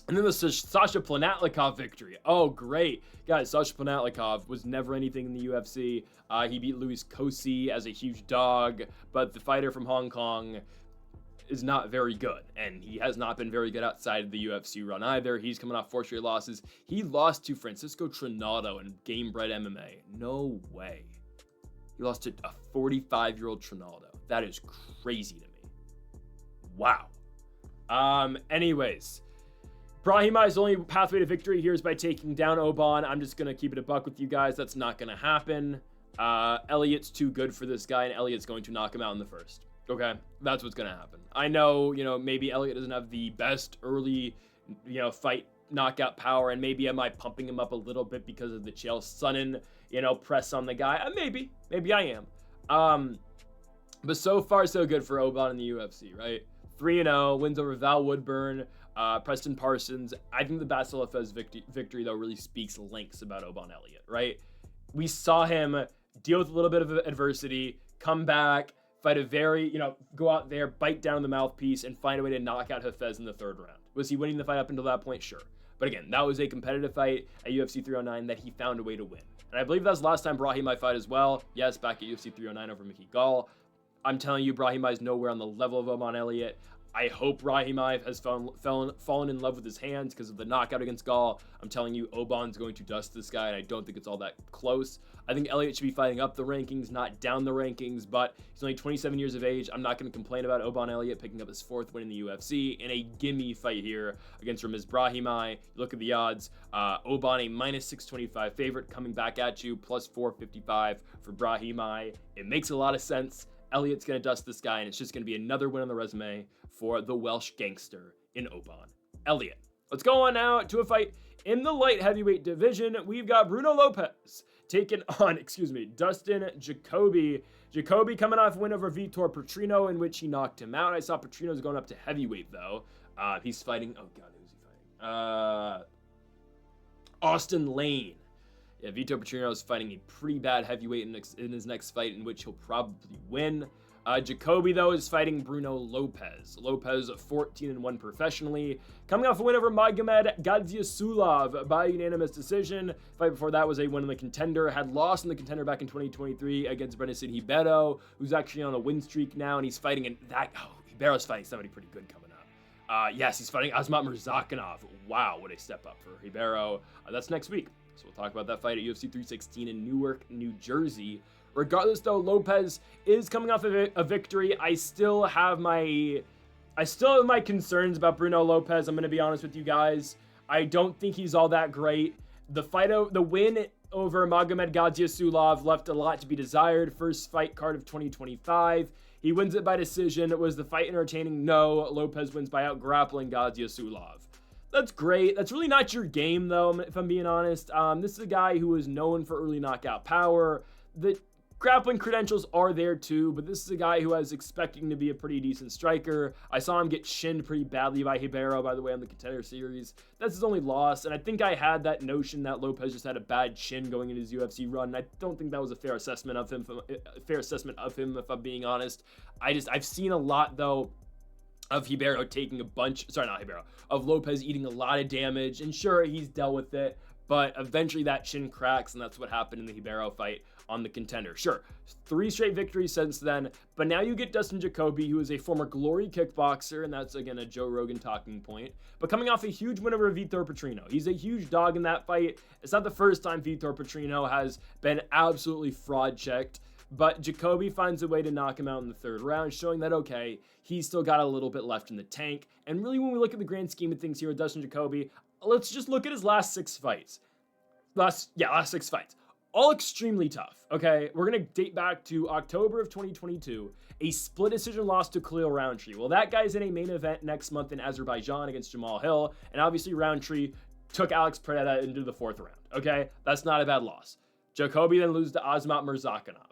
then the Sasha Planatnikov victory. Oh, great. Guys, Sasha Planatnikov was never anything in the UFC. He beat Louis Kosi as a huge dog, but the fighter from Hong Kong is not very good, and he has not been very good outside of the UFC run either. He's coming off 4 straight losses. He lost to Francisco Trinaldo in Gamebred MMA. No way. He lost to a 45-year-old Trinaldo. That is crazy to me. Wow. Anyways, Brahimaj's only pathway to victory here is by taking down Oban. I'm just gonna keep it a buck with you guys. That's not gonna happen. Elliott's too good for this guy, and Elliott's going to knock him out in the 1st. Okay, that's what's gonna happen. I know, maybe Elliott doesn't have the best early, fight knockout power, and maybe am I pumping him up a little bit because of the Chiasson, press on the guy? Maybe I am. But so far so good for Oban in the UFC, right? 3-0, wins over Val Woodburn, Preston Parsons. I think the Basel Lopes victory though really speaks lengths about Oban Elliott, right? We saw him deal with a little bit of adversity, come back, fight a very, go out there, bite down the mouthpiece, and find a way to knock out Hafez in the 3rd round. Was he winning the fight up until that point? Sure. But again, that was a competitive fight at UFC 309 that he found a way to win. And I believe that was the last time Brahimaj fight as well. Yes, back at UFC 309 over Mickey Gall. I'm telling you, Brahimaj is nowhere on the level of Oban Elliott. I hope Brahimaj has fallen in love with his hands because of the knockout against Gall. I'm telling you, Oban's going to dust this guy, and I don't think it's all that close. I think Elliott should be fighting up the rankings, not down the rankings, but he's only 27 years of age. I'm not going to complain about Oban Elliott picking up his 4th win in the UFC in a gimme fight here against Ramiz Brahimaj. Look at the odds. Oban, a -625 favorite, coming back at you, plus 455 for Brahimaj. It makes a lot of sense. Elliott's going to dust this guy, and it's just going to be another win on the resume for the Welsh gangster in Oban Elliott. Let's go on now to a fight in the light heavyweight division. We've got Bruno Lopes taking on, Dustin Jacoby. Jacoby coming off a win over Vitor Petrino, in which he knocked him out. I saw Petrino's going up to heavyweight, though. He's fighting, oh God, who's he fighting? Austin Lane. Yeah, Vitor Petrino is fighting a pretty bad heavyweight in his next fight, in which he'll probably win. Jacoby, though, is fighting Bruno Lopes. Lopes 14-1 professionally. Coming off a win over Magomed Gadziasulov by unanimous decision. Fight before that was a win in the Contender. Had lost in the Contender back in 2023 against Brennison Ribeiro, who's actually on a win streak now, and he's fighting Ribeiro's fighting somebody pretty good coming up. Yes, he's fighting Asmat Murzakanov. Wow, what a step up for Ribeiro. That's next week. So we'll talk about that fight at UFC 316 in Newark, New Jersey. Regardless, though, Lopes is coming off a victory. I still have my concerns about Bruno Lopes. I'm going to be honest with you guys. I don't think he's all that great. The win over Magomed Gadziasulov left a lot to be desired. First fight card of 2025. He wins it by decision. Was the fight entertaining? No. Lopes wins by out-grappling Gadziasulov. That's great. That's really not your game, though, if I'm being honest. This is a guy who is known for early knockout power. The grappling credentials are there too, but this is a guy who I was expecting to be a pretty decent striker. I saw him get shinned pretty badly by Ribeiro, by the way, on the Contender Series. That's his only loss, and I think I had that notion that Lopes just had a bad chin going into his UFC run. I don't think that was a fair assessment of him, if I'm being honest. I've seen a lot, though, of Ribeiro taking of Lopes eating a lot of damage, and sure, he's dealt with it, but eventually that chin cracks, and that's what happened in the Ribeiro fight on the Contender. Sure, 3 straight victories since then, but now you get Dustin Jacoby, who is a former Glory kickboxer, and that's, again, a Joe Rogan talking point, but coming off a huge win over Vitor Petrino. He's a huge dog in that fight. It's not the first time Vitor Petrino has been absolutely fraud-checked. but Jacoby finds a way to knock him out in the third round, showing that, okay, he's still got a little bit left in the tank. And really, when we look at the grand scheme of things here with Dustin Jacoby, let's just look at his last 6 fights. Last 6 fights. All extremely tough, okay? We're going to date back to October of 2022, a split decision loss to Khalil Roundtree. Well, that guy's in a main event next month in Azerbaijan against Jamal Hill, and obviously Roundtree took Alex Pereira into the 4th round, okay? That's not a bad loss. Jacoby then loses to Azmat Mirzakhanov.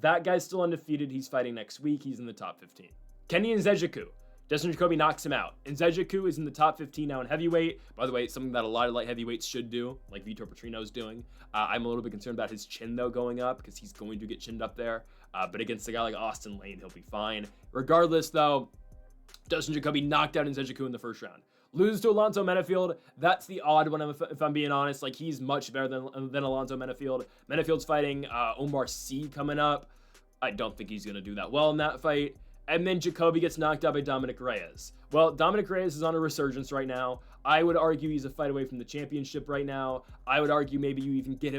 That guy's still undefeated. He's fighting next week. He's in the top 15. Kenny Nzechukwu. Dustin Jacoby knocks him out. Nzechukwu is in the top 15 now in heavyweight. By the way, something that a lot of light heavyweights should do, like Vitor Petrino's doing. I'm a little bit concerned about his chin, though, going up, because he's going to get chinned up there. But against a guy like Austin Lane, he'll be fine. Regardless, though, Dustin Jacoby knocked out Nzechukwu in the 1st round. Loses to Alonzo Menifeld. That's the odd one, if I'm being honest. Like, he's much better than Alonzo Menifeld. Menifield's fighting Omar Sy coming up. I don't think he's going to do that well in that fight. And then Jacoby gets knocked out by Dominic Reyes. Well, Dominic Reyes is on a resurgence right now. I would argue he's a fight away from the championship right now. I would argue maybe you even give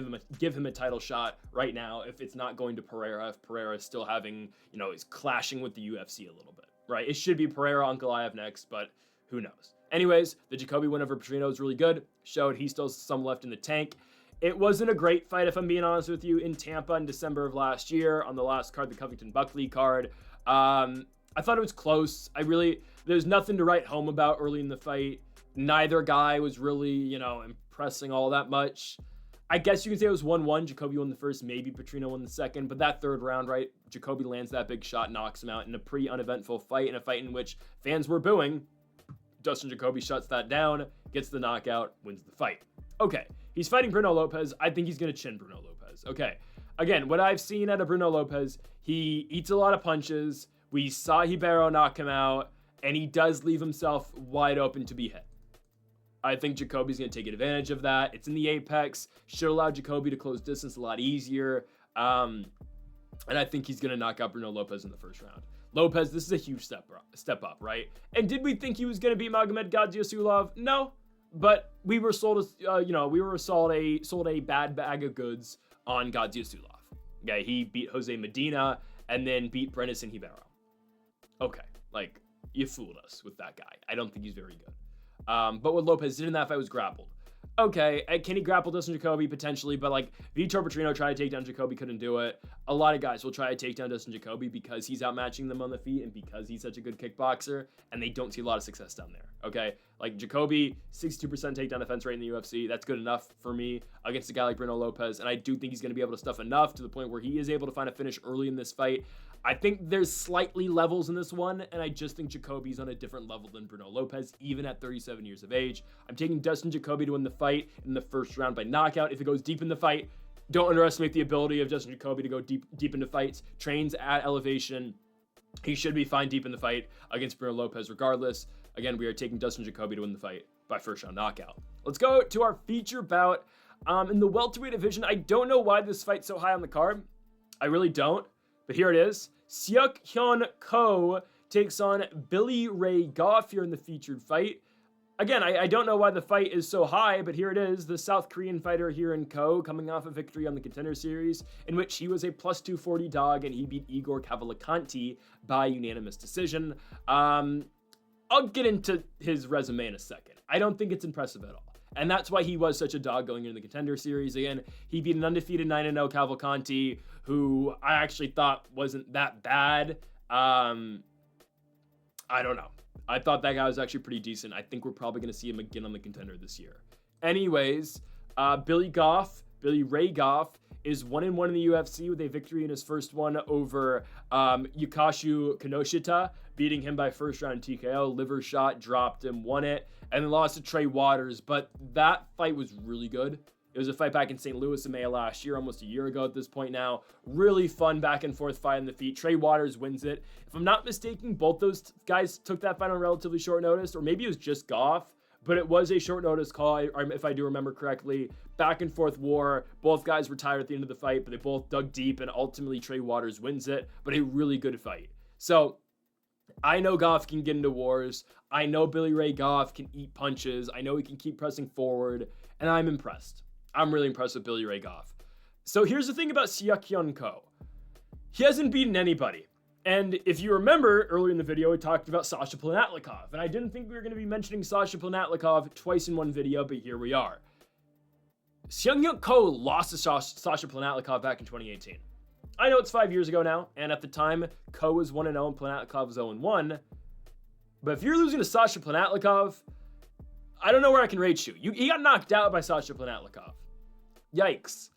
him a title shot right now if it's not going to Pereira, if Pereira is still having, is clashing with the UFC a little bit, right? It should be Pereira Ankalaev next, but who knows? Anyways, the Jacoby win over Petrino is really good. Showed he still has some left in the tank. It wasn't a great fight, if I'm being honest with you, in Tampa in December of last year on the last card, the Covington-Buckley card. I thought it was close. There's nothing to write home about early in the fight. Neither guy was really, impressing all that much. I guess you can say it was 1-1. Jacoby won the first, maybe Petrino won the second, but that 3rd round, right? Jacoby lands that big shot, knocks him out in a pretty uneventful fight, in a fight in which fans were booing. Dustin Jacoby shuts that down, gets the knockout, wins the fight. Okay, he's fighting Bruno Lopez. I think he's going to chin Bruno Lopez. Okay, again, what I've seen out of Bruno Lopez, he eats a lot of punches. We saw Ribeiro knock him out, and he does leave himself wide open to be hit. I think Jacoby's going to take advantage of that. It's in the apex. Should allow Jacoby to close distance a lot easier. And I think he's going to knock out Bruno Lopez in the 1st round. Lopez, this is a huge step up, right? And did we think he was going to beat Magomed Gadzhiesulov? No, but we were sold a bad bag of goods on Gadzhiesulov. Okay, he beat Jose Medina and then beat Brennison Ribeiro. Okay, you fooled us with that guy. I don't think he's very good. But what Lopez did in that fight was grappled. Okay, can he grapple Dustin Jacoby? Potentially, but Vitor Petrino tried to take down Jacoby, couldn't do it. A lot of guys will try to take down Dustin Jacoby because he's outmatching them on the feet and because he's such a good kickboxer, and they don't see a lot of success down there, okay? Jacoby, 62% takedown defense rate in the UFC. That's good enough for me against a guy like Bruno Lopez, and I do think he's going to be able to stuff enough to the point where he is able to find a finish early in this fight. I think there's slightly levels in this one, and I just think Jacoby's on a different level than Bruno Lopez, even at 37 years of age. I'm taking Dustin Jacoby to win the fight in the 1st round by knockout. If it goes deep in the fight, don't underestimate the ability of Dustin Jacoby to go deep into fights. Trains at elevation. He should be fine deep in the fight against Bruno Lopez regardless. Again, we are taking Dustin Jacoby to win the fight by 1st round knockout. Let's go to our feature bout. In the welterweight division, I don't know why this fight's so high on the card. I really don't. But here it is. Seok Hyun Ko takes on Billy Ray Goff here in the featured fight. Again, I don't know why the fight is so high, but here it is. The South Korean fighter here in Ko coming off a victory on the Contender Series in which he was a plus 240 dog and he beat Igor Cavalcanti by unanimous decision. I'll get into his resume in a second. I don't think it's impressive at all. And that's why he was such a dog going into the Contender Series. Again, he beat an undefeated 9-0 Cavalcanti, who I actually thought wasn't that bad. I don't know. I thought that guy was actually pretty decent. I think we're probably going to see him again on the Contender this year. Anyways, Billy Ray Goff, is 1-1 in the UFC with a victory in his first one over Yukashu Kinoshita, beating him by 1st round TKO. Liver shot, dropped him, won it, and then lost to Trey Waters. But that fight was really good. It was a fight back in St. Louis in May of last year, almost a year ago at this point now. Really fun back and forth fight on the feet. Trey Waters wins it. If I'm not mistaken, both those guys took that fight on relatively short notice, or maybe it was just Goff, but it was a short notice call, if I do remember correctly. Back and forth war. Both guys retired at the end of the fight, but they both dug deep, and ultimately Trey Waters wins it. But a really good fight. So I know Goff can get into wars. I know Billy Ray Goff can eat punches. I know he can keep pressing forward, and I'm impressed. I'm really impressed with Billy Ray Goff. So here's the thing about Seok Hyun Ko. he hasn't beaten anybody. And if you remember, earlier in the video, we talked about Sasha Planatlikov. And I didn't think we were going to be mentioning Sasha Planatlikov twice in one video, but here we are. Seok Ko lost to Sasha Planatlikov back in 2018. I know it's 5 years ago now, and at the time, Ko was 1-0 and Planatlikov was 0-1. But if you're losing to Sasha Planatlikov, I don't know where I can rate you. He got knocked out by Sasha Planatlikov. Yikes.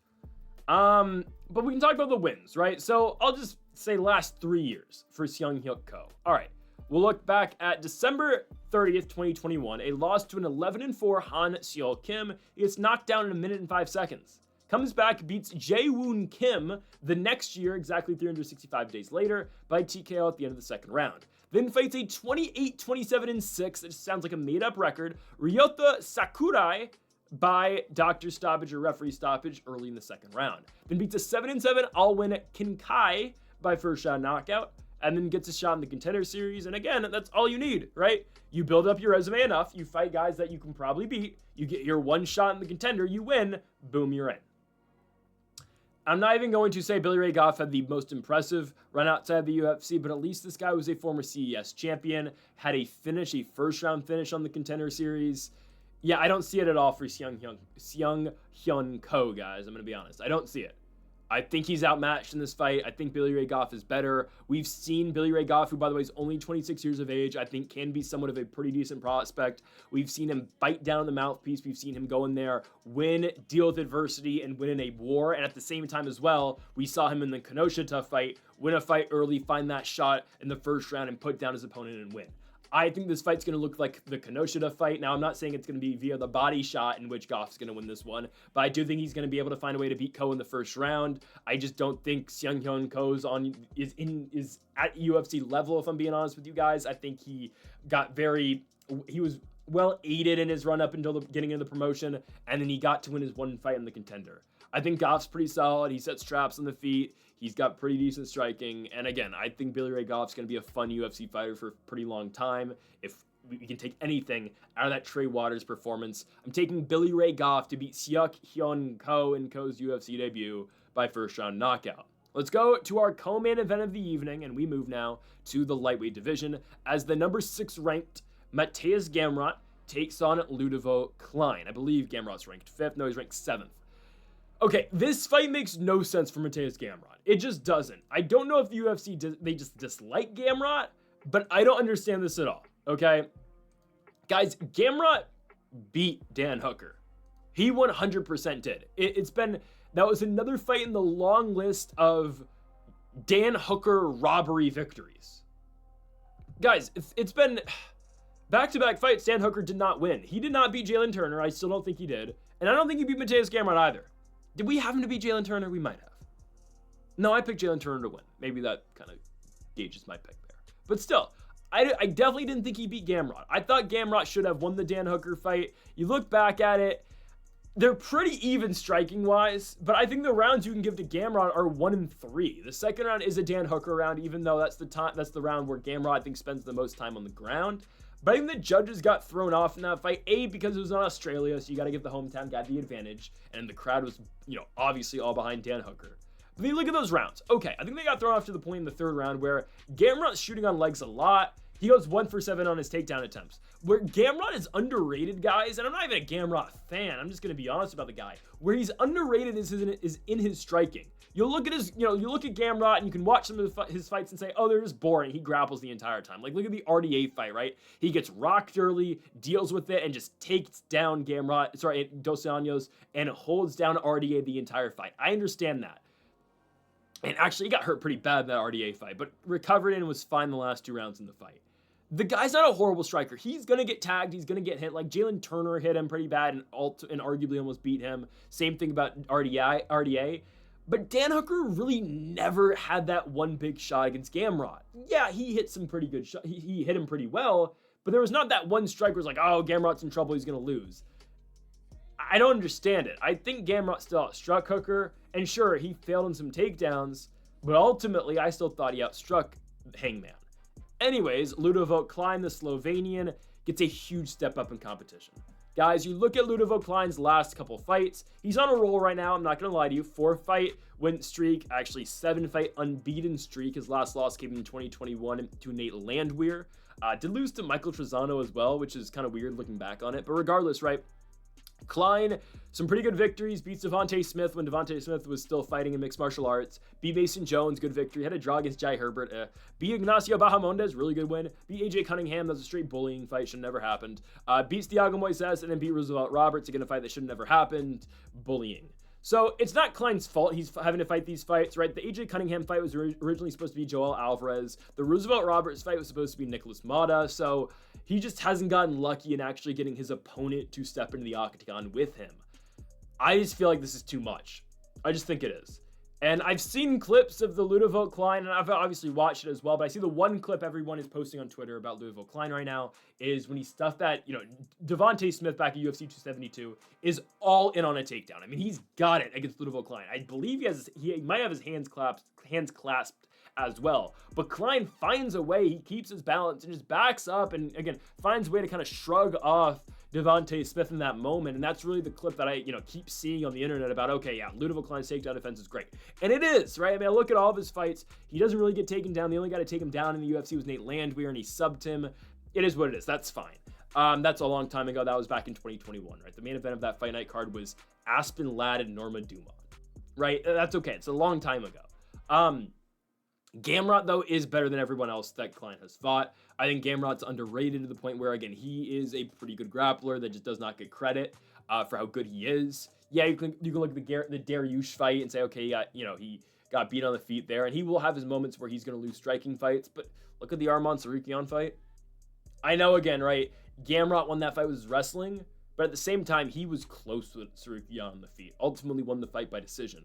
But we can talk about the wins, right? So I'll just say last 3 years for Seok Ko. All right, we'll look back at December 30th, 2021, a loss to an 11-4 Han Seol Kim. He gets knocked down in 1 minute and 5 seconds. Comes back, beats Jae-woon Kim the next year, exactly 365 days later, by TKO at the end of the second round. Then fights a 28-27-6, it sounds like a made-up record, Ryota Sakurai by doctor stoppage or referee stoppage early in the second round. Then beats a 7-7 all-win Kinkai by first round knockout, and then gets a shot in the Contender Series. And again, that's all you need, right? You build up your resume enough, you fight guys that you can probably beat, you get your one shot in the Contender, you win, boom, you're in. I'm not even going to say Billy Ray Goff had the most impressive run outside the UFC, but at least this guy was a former CES champion, had a first round finish on the Contender Series. Yeah, I don't see it at all for Seok Hyun Ko, guys. I'm going to be honest. I don't see it. I think he's outmatched in this fight. I think Billy Ray Goff is better. We've seen Billy Ray Goff, who, by the way, is only 26 years of age, I think can be somewhat of a pretty decent prospect. We've seen him bite down the mouthpiece. We've seen him go in there, win, deal with adversity, and win in a war. And at the same time as well, we saw him in the Kenosha fight, win a fight early, find that shot in the first round, and put down his opponent and win. I think this fight's going to look like the Kenosha fight. Now, I'm not saying it's going to be via the body shot in which Goff's going to win this one, but I do think he's going to be able to find a way to beat Ko in the first round. I just don't think Seok Hyun Ko is at UFC level, if I'm being honest with you guys. I think he was well aided in his run up until the beginning of the promotion, and then he got to win his one fight in the Contender. I think Goff's pretty solid. He sets traps on the feet. He's got pretty decent striking. And again, I think Billy Ray Goff's going to be a fun UFC fighter for a pretty long time. If we can take anything out of that Trey Waters performance, I'm taking Billy Ray Goff to beat Seok Hyun Ko in Ko's UFC debut by first round knockout. Let's go to our co-main event of the evening, and we move now to the lightweight division as the number 6 ranked Mateusz Gamrot takes on Ludovic Klein. I believe Gamrot's ranked 5th. No, he's ranked 7th. Okay, this fight makes no sense for Mateusz Gamrot. It just doesn't. I don't know if the UFC, they just dislike Gamrot, but I don't understand this at all, okay? Guys, Gamrot beat Dan Hooker. He 100% did. That was another fight in the long list of Dan Hooker robbery victories. Guys, it's been back-to-back fights. Dan Hooker did not win. He did not beat Jalen Turner. I still don't think he did. And I don't think he beat Mateusz Gamrot either. Did we happen to beat Jalen Turner? We might have. No, I picked Jalen Turner to win. Maybe that kind of gauges my pick there. But still, I definitely didn't think he beat Gamrot. I thought Gamrot should have won the Dan Hooker fight. You look back at it, they're pretty even striking-wise, but I think the rounds you can give to Gamrot are 1 and 3. The second round is a Dan Hooker round, even though that's the round where Gamrot, I think, spends the most time on the ground. But I think the judges got thrown off in that fight, A, because it was in Australia, so you got to give the hometown guy the advantage, and the crowd was, obviously all behind Dan Hooker. But then you look at those rounds. Okay, I think they got thrown off to the point in the third round where Gamrot's shooting on legs a lot. He goes 1 for 7 on his takedown attempts. Where Gamrot is underrated, guys, and I'm not even a Gamrot fan, I'm just going to be honest about the guy. Where he's underrated is in his striking. You'll look at you look at Gamrot and you can watch some of his fights and say, oh, they're just boring. He grapples the entire time. Like, look at the RDA fight, right? He gets rocked early, deals with it, and just takes down Dos Anjos, and holds down RDA the entire fight. I understand that. And actually, he got hurt pretty bad in that RDA fight, but recovered and was fine the last 2 rounds in the fight. The guy's not a horrible striker. He's going to get tagged. He's going to get hit. Like, Jalen Turner hit him pretty bad and arguably almost beat him. Same thing about RDA. But Dan Hooker really never had that one big shot against Gamrot. Yeah, he hit some pretty good shots. He hit him pretty well, but there was not that one strike where it's like, oh, Gamrot's in trouble. He's going to lose. I don't understand it. I think Gamrot still outstruck Hooker, and sure, he failed in some takedowns, but ultimately, I still thought he outstruck Hangman. Anyways, Ludovic Klein, the Slovenian, gets a huge step up in competition. Guys, you look at Ludovic Klein's last couple fights. He's on a roll right now. I'm not going to lie to you. 4-fight win streak, actually 7-fight unbeaten streak. His last loss came in 2021 to Nate Landwehr. Did lose to Michael Trezano as well, which is kind of weird looking back on it. But regardless, right? Klein, some pretty good victories. Beats Devontae Smith when Devontae Smith was still fighting in mixed martial arts. Beat Mason Jones, good victory. Had a draw against Jai Herbert. Beat Ignacio Bahamondes, really good win. Beat AJ Cunningham, that was a straight bullying fight, should have never happened. Beats Thiago Moises, and then beat Roosevelt Roberts, again, a fight that should have never happened. Bullying. So it's not Klein's fault he's having to fight these fights, right? The AJ Cunningham fight was originally supposed to be Joel Alvarez. The Roosevelt Roberts fight was supposed to be Nicholas Mata. So he just hasn't gotten lucky in actually getting his opponent to step into the octagon with him. I just feel like this is too much. I just think it is. And I've seen clips of the Ludovic Klein, and I've obviously watched it as well, but I see the one clip everyone is posting on Twitter about Ludovic Klein right now is when he stuffed that, Devontae Smith back at UFC 272 is all in on a takedown. I mean, he's got it against Ludovic Klein. I believe he might have his hands clasped as well. But Klein finds a way, he keeps his balance and just backs up and, again, finds a way to kind of shrug off Devontae Smith in that moment, and that's really the clip that I, keep seeing on the internet about, okay, yeah, Ludovic Klein's takedown defense is great. And it is, right? I mean, I look at all of his fights, he doesn't really get taken down. The only guy to take him down in the UFC was Nate Landwehr, and he subbed him. It is what it is. That's fine. That's a long time ago. That was back in 2021, right? The main event of that fight night card was Aspen Ladd and Norma Dumont, right? That's okay. It's a long time ago. Gamrot, though, is better than everyone else that Klein has fought. I think Gamrot's underrated to the point where, again, he is a pretty good grappler that just does not get credit for how good he is. Yeah, you can look at the Dariush fight and say, okay, he got beat on the feet there, and he will have his moments where he's going to lose striking fights, but look at the Arman Tsarukyan fight. I know, again, right, Gamrot won that fight with his wrestling, but at the same time, he was close with Tsarukyan on the feet. Ultimately won the fight by decision.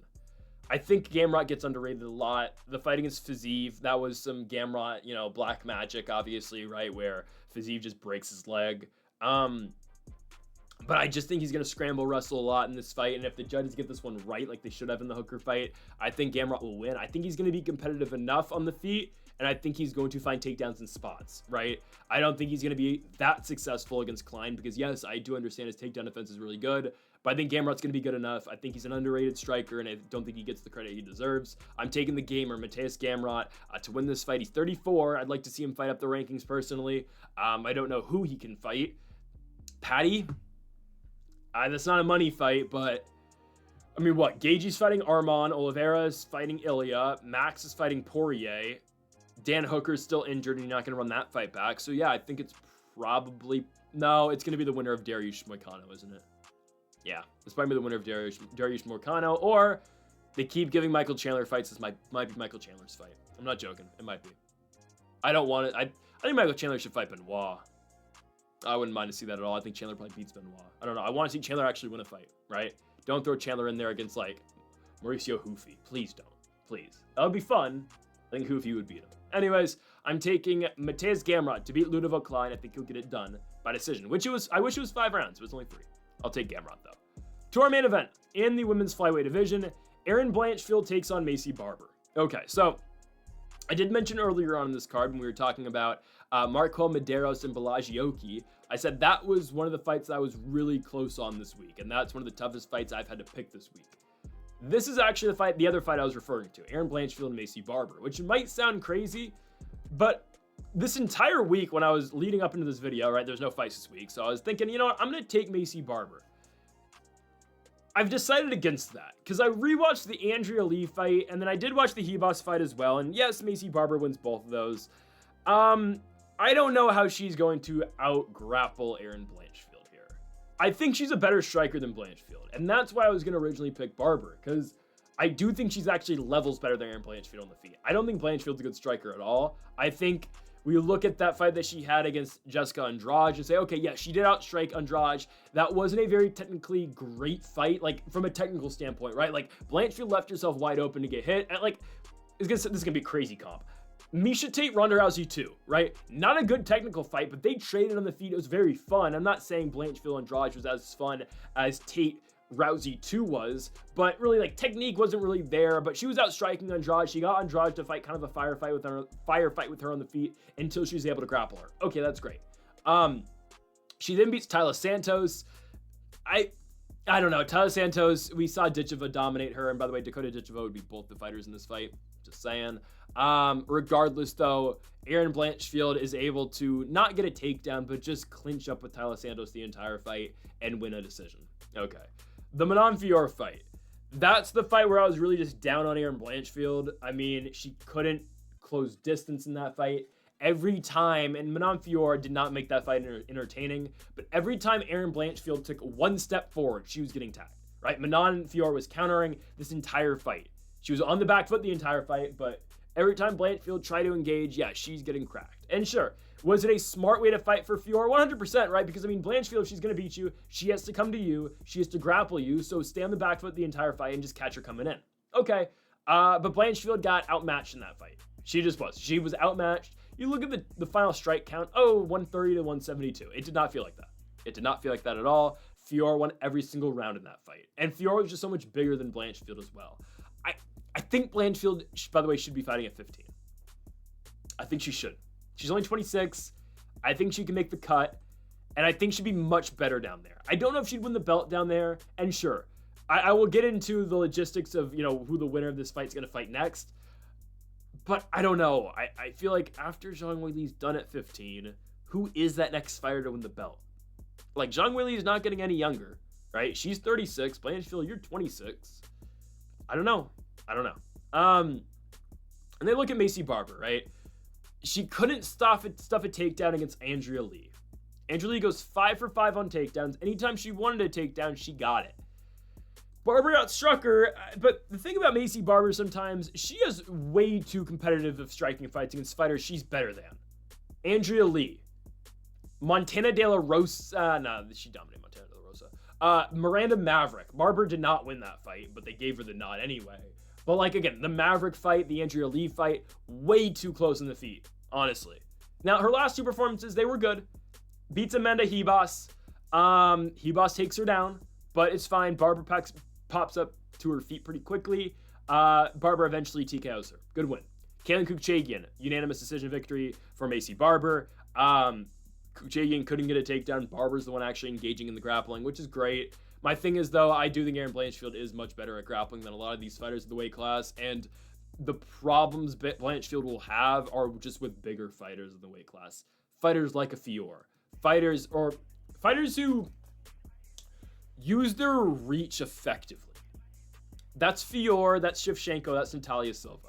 I think Gamrot gets underrated a lot. The fight against Fiziev, that was some Gamrot, black magic, obviously, right, where Fiziev just breaks his leg. But I just think he's going to scramble wrestle a lot in this fight, and if the judges get this one right, like they should have in the Hooker fight, I think Gamrot will win. I think he's going to be competitive enough on the feet, and I think he's going to find takedowns in spots, right? I don't think he's going to be that successful against Klein, because yes, I do understand his takedown defense is really good, but I think Gamrot's going to be good enough. I think he's an underrated striker, and I don't think he gets the credit he deserves. I'm taking the gamer, Mateusz Gamrot, to win this fight. He's 34. I'd like to see him fight up the rankings personally. I don't know who he can fight. Patty? That's not a money fight, but I mean, what? Gaethje's fighting Arman, Oliveira's fighting Ilya, Max is fighting Poirier, Dan Hooker's still injured, and you're not going to run that fight back. So yeah, I think it's probably... No, it's going to be the winner of Dariush Moicano, isn't it? Yeah, it's probably the winner of Dariush Moicano, or they keep giving Michael Chandler fights. This might be Michael Chandler's fight. I'm not joking. It might be. I don't want it. I think Michael Chandler should fight Benoit. I wouldn't mind to see that at all. I think Chandler probably beats Benoit. I don't know. I want to see Chandler actually win a fight, right? Don't throw Chandler in there against, like, Mauricio Hoofy. Please don't. Please. That would be fun. I think Hoofy would beat him. Anyways, I'm taking Mateusz Gamrot to beat Ludovic Klein. I think he'll get it done by decision, which I wish it was 5 rounds. It was only 3. I'll take Gamrot, though. To our main event, in the women's flyweight division, Erin Blanchfield takes on Maycee Barber. Okay, so I did mention earlier on in this card when we were talking about Marquel Mederos and Belagioki, I said that was one of the fights that I was really close on this week, and that's one of the toughest fights I've had to pick this week. This is actually the other fight I was referring to, Erin Blanchfield and Maycee Barber, which might sound crazy, but this entire week when I was leading up into this video, right, there's no fights this week, so I was thinking, you know what, I'm going to take Maycee Barber. I've decided against that, because I rewatched the Andrea Lee fight, and then I did watch the Hebos fight as well, and yes, Maycee Barber wins both of those. I don't know how she's going to out-grapple Erin Blanchfield here. I think she's a better striker than Blanchfield, and that's why I was going to originally pick Barber, because I do think she's actually levels better than Erin Blanchfield on the feet. I don't think Blanchfield's a good striker at all. I think we look at that fight that she had against Jessica Andrade and say, okay, yeah, she did outstrike Andrade. That wasn't a very technically great fight, like, from a technical standpoint, right? Like, Blanchfield left herself wide open to get hit. And, like, this is going to be a crazy comp. Miesha Tate, Ronda Rousey 2, right? Not a good technical fight, but they traded on the feet. It was very fun. I'm not saying Blanchfield Andrade was as fun as Tate Rousey 2 was, but really, like, technique wasn't really there, but she was outstriking Andrade. She got Andrade to fight kind of a firefight with her on the feet until she was able to grapple her. Okay, that's great. She then beats Tyler Santos. I don't know. Tyler Santos, we saw Ditcheva dominate her. And by the way, Dakota Ditcheva would be both the fighters in this fight. Just saying. Regardless, though, Erin Blanchfield is able to not get a takedown, but just clinch up with Tyler Santos the entire fight and win a decision. Okay. The Manon Fior fight. That's the fight where I was really just down on Erin Blanchfield. I mean, she couldn't close distance in that fight. Every time, and Manon Fior did not make that fight entertaining, but every time Erin Blanchfield took one step forward, she was getting tagged, right? Manon Fior was countering this entire fight. She was on the back foot the entire fight, but every time Blanchfield tried to engage, yeah, she's getting cracked. And sure, was it a smart way to fight for Fior? 100%, right? Because, I mean, Blanchfield, if she's going to beat you, she has to come to you, she has to grapple you, so stay on the back foot the entire fight and just catch her coming in. Okay, but Blanchfield got outmatched in that fight. She just was. She was outmatched. You look at the final strike count, 130 to 172. It did not feel like that. It did not feel like that at all. Fior won every single round in that fight. And Fior was just so much bigger than Blanchfield as well. I think Blanchfield, by the way, should be fighting at 15. I think she should. She's only 26. I think she can make the cut. And I think she'd be much better down there. I don't know if she'd win the belt down there. And sure, I will get into the logistics of, who the winner of this fight is going to fight next. But I don't know. I feel like after Zhang Weili's done at 15, who is that next fighter to win the belt? Like, Zhang Weili is not getting any younger, right? She's 36. Blanchfield, you're 26. I don't know. And then look at Maycee Barber, right? She couldn't stuff a takedown against Andrea Lee. Andrea Lee goes 5 for 5 on takedowns. Anytime she wanted a takedown, she got it. Barber outstruck her, but the thing about Maycee Barber sometimes, she is way too competitive of striking fights against fighters she's better than. Andrea Lee. Montana De La Rosa. She dominated Montana De La Rosa. Miranda Maverick. Barber did not win that fight, but they gave her the nod anyway. But, like, again, the Maverick fight, the Andrea Lee fight, way too close in the feet, honestly. Now, her last two performances, they were good. Beats Amanda Ribas. Ribas takes her down, but it's fine. Barber pops up to her feet pretty quickly. Barber eventually TKOs her. Good win. Kaylin Kukchagian, unanimous decision victory for Maycee Barber. Kukchagian couldn't get a takedown. Barber's the one actually engaging in the grappling, which is great. My thing is, though, I do think Erin Blanchfield is much better at grappling than a lot of these fighters in the weight class, and the problems Blanchfield will have are just with bigger fighters in the weight class. Fighters like a Fior. Fighters who use their reach effectively. That's Fior, that's Shevchenko, that's Natalia Silva.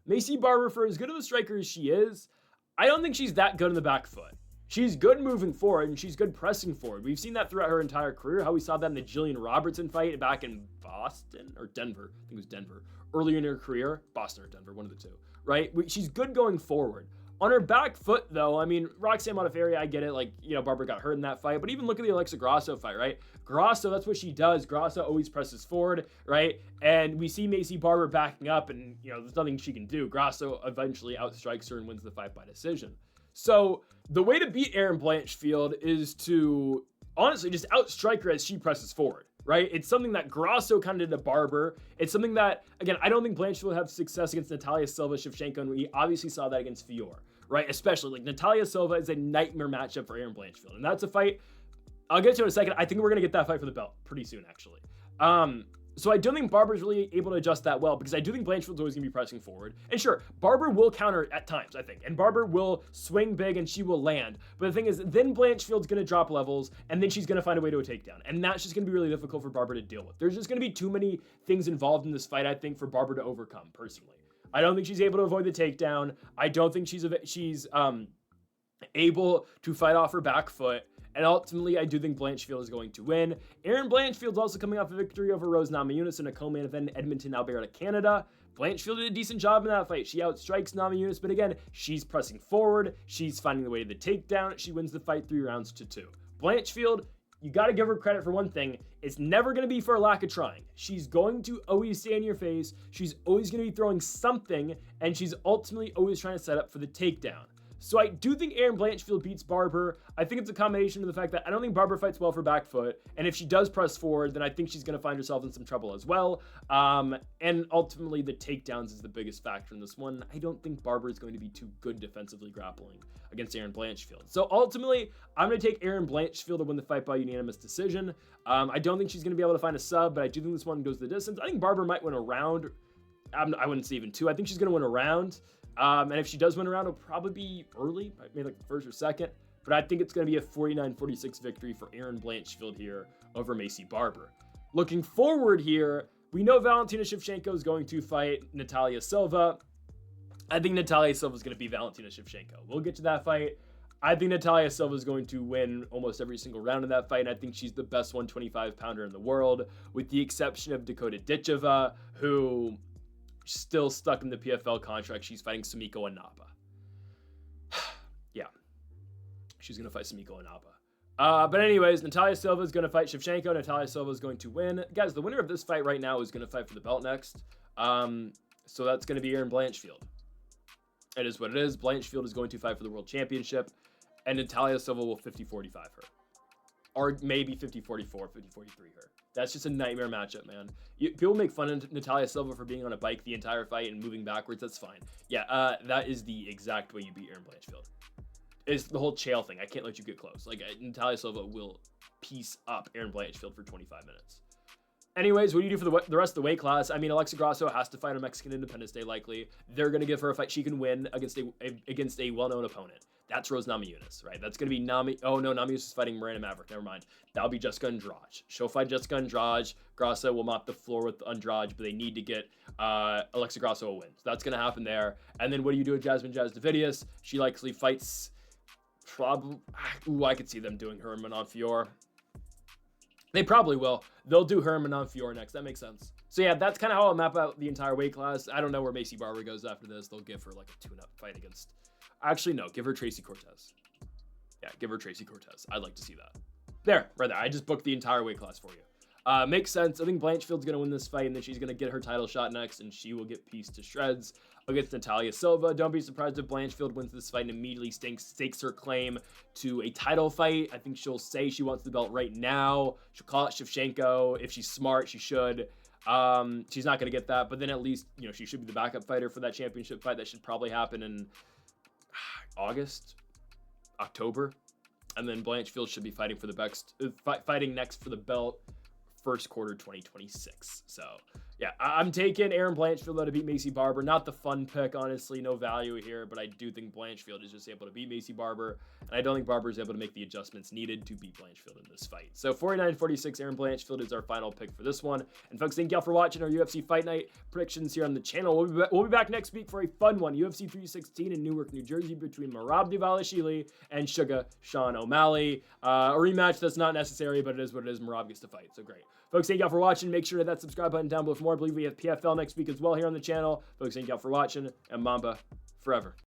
Maycee Barber, for as good of a striker as she is, I don't think she's that good in the back foot. She's good moving forward, and she's good pressing forward. We've seen that throughout her entire career, how we saw that in the Jillian Robertson fight back in Boston, or Denver. I think it was Denver. Earlier in her career, Boston or Denver, one of the two, right? She's good going forward. On her back foot, though, I mean, Roxanne Modafferi, I get it. Like, Barber got hurt in that fight. But even look at the Alexa Grasso fight, right? Grasso, that's what she does. Grasso always presses forward, right? And we see Maycee Barber backing up, and, there's nothing she can do. Grasso eventually outstrikes her and wins the fight by decision. So the way to beat Erin Blanchfield is to, honestly, just outstrike her as she presses forward, right? It's something that Grasso kind of did to Barber. It's something that, again, I don't think Blanchfield will have success against Natalia Silva, Shevchenko, and we obviously saw that against Fior, right? Especially, like, Natalia Silva is a nightmare matchup for Erin Blanchfield, and that's a fight I'll get to in a second. I think we're going to get that fight for the belt pretty soon, actually. So I don't think Barber's really able to adjust that well, because I do think Blanchfield's always going to be pressing forward. And sure, Barber will counter at times, I think. And Barber will swing big and she will land. But the thing is, then Blanchfield's going to drop levels, and then she's going to find a way to a takedown. And that's just going to be really difficult for Barber to deal with. There's just going to be too many things involved in this fight, I think, for Barber to overcome, personally. I don't think she's able to avoid the takedown. I don't think she's able to fight off her back foot. And ultimately, I do think Blanchfield is going to win. Erin Blanchfield's also coming off a victory over Rose Namajunas in a co-main event in Edmonton, Alberta, Canada. Blanchfield did a decent job in that fight. She outstrikes Namajunas, but again, she's pressing forward. She's finding the way to the takedown. She wins the fight 3 rounds to 2. Blanchfield, you got to give her credit for one thing. It's never going to be for a lack of trying. She's going to always stay in your face. She's always going to be throwing something, and she's ultimately always trying to set up for the takedown. So I do think Erin Blanchfield beats Barber. I think it's a combination of the fact that I don't think Barber fights well for back foot. And if she does press forward, then I think she's going to find herself in some trouble as well. And ultimately, the takedowns is the biggest factor in this one. I don't think Barber is going to be too good defensively grappling against Erin Blanchfield. So ultimately, I'm going to take Erin Blanchfield to win the fight by unanimous decision. I don't think she's going to be able to find a sub, but I do think this one goes the distance. I think Barber might win a round. I wouldn't say even two. I think she's going to win a round. And if she does win a round, it'll probably be early, maybe like the first or second. But I think it's going to be a 49-46 victory for Erin Blanchfield here over Maycee Barber. Looking forward here, we know Valentina Shevchenko is going to fight Natalia Silva. I think Natalia Silva is going to beat Valentina Shevchenko. We'll get to that fight. I think Natalia Silva is going to win almost every single round in that fight. And I think she's the best 125-pounder in the world, with the exception of Dakota Ditcheva, who still stuck in the PFL contract. She's fighting Sumiko Anapa. Yeah. She's going to fight Sumiko Anapa. But anyways, Natalia Silva is going to fight Shevchenko. Natalia Silva is going to win. Guys, the winner of this fight right now is going to fight for the belt next. So that's going to be Erin Blanchfield. It is what it is. Blanchfield is going to fight for the world championship, and Natalia Silva will 50-45 her. Or maybe 50-44, 50-43 her. That's just a nightmare matchup, man. People make fun of Natalia Silva for being on a bike the entire fight and moving backwards. That's fine. Yeah, that is the exact way you beat Erin Blanchfield. It's the whole chail thing. I can't let you get close. Like, Natalia Silva will piece up Erin Blanchfield for 25 minutes. Anyways, what do you do for the rest of the weight class? I mean, Alexa Grasso has to fight on Mexican Independence Day, likely. They're going to give her a fight she can win against a well-known opponent. That's Rose Namajunas, right? That's going to be Oh, no, Namajunas is fighting Miranda Maverick. Never mind. That'll be Jessica Andrade. She'll fight Jessica Andrade. Grasso will mop the floor with Andrade, but they need to get Alexa Grasso a win. So that's going to happen there. And then what do you do with Jasmine Jasdavidius? She likely fights I could see them doing her and Montefiore. They probably will. They'll do her and Montefiore next. That makes sense. So yeah, that's kind of how I'll map out the entire weight class. I don't know where Maycee Barber goes after this. They'll give her like a tune-up fight against... Actually, no. Give her Tracy Cortez. Yeah, give her Tracy Cortez. I'd like to see that. There, right there. I just booked the entire weight class for you. Makes sense. I think Blanchfield's going to win this fight, and then she's going to get her title shot next, and she will get pieced to shreds against Natalia Silva. Don't be surprised if Blanchfield wins this fight and immediately stakes her claim to a title fight. I think she'll say she wants the belt right now. She'll call it Shevchenko. If she's smart, she should. She's not going to get that, but then at least, she should be the backup fighter for that championship fight. That should probably happen in October. And then Blanchfield should be fighting for the fighting next for the belt first quarter 2026. So yeah, I'm taking Erin Blanchfield to beat Maycee Barber. Not the fun pick, honestly, no value here, but I do think Blanchfield is just able to beat Maycee Barber, and I don't think Barber is able to make the adjustments needed to beat Blanchfield in this fight. So 49-46, Erin Blanchfield is our final pick for this one. And folks, thank y'all for watching our UFC Fight Night predictions here on the channel. We'll be back next week for a fun one, UFC 316 in Newark, New Jersey, between Merab Dvalishvili and Sugar Sean O'Malley. A rematch that's not necessary, but it is what it is. Merab gets to fight, so great. Folks, thank y'all for watching. Make sure to hit that subscribe button down below for more. I believe we have PFL next week as well here on the channel. Folks, thank y'all for watching, and Mamba forever.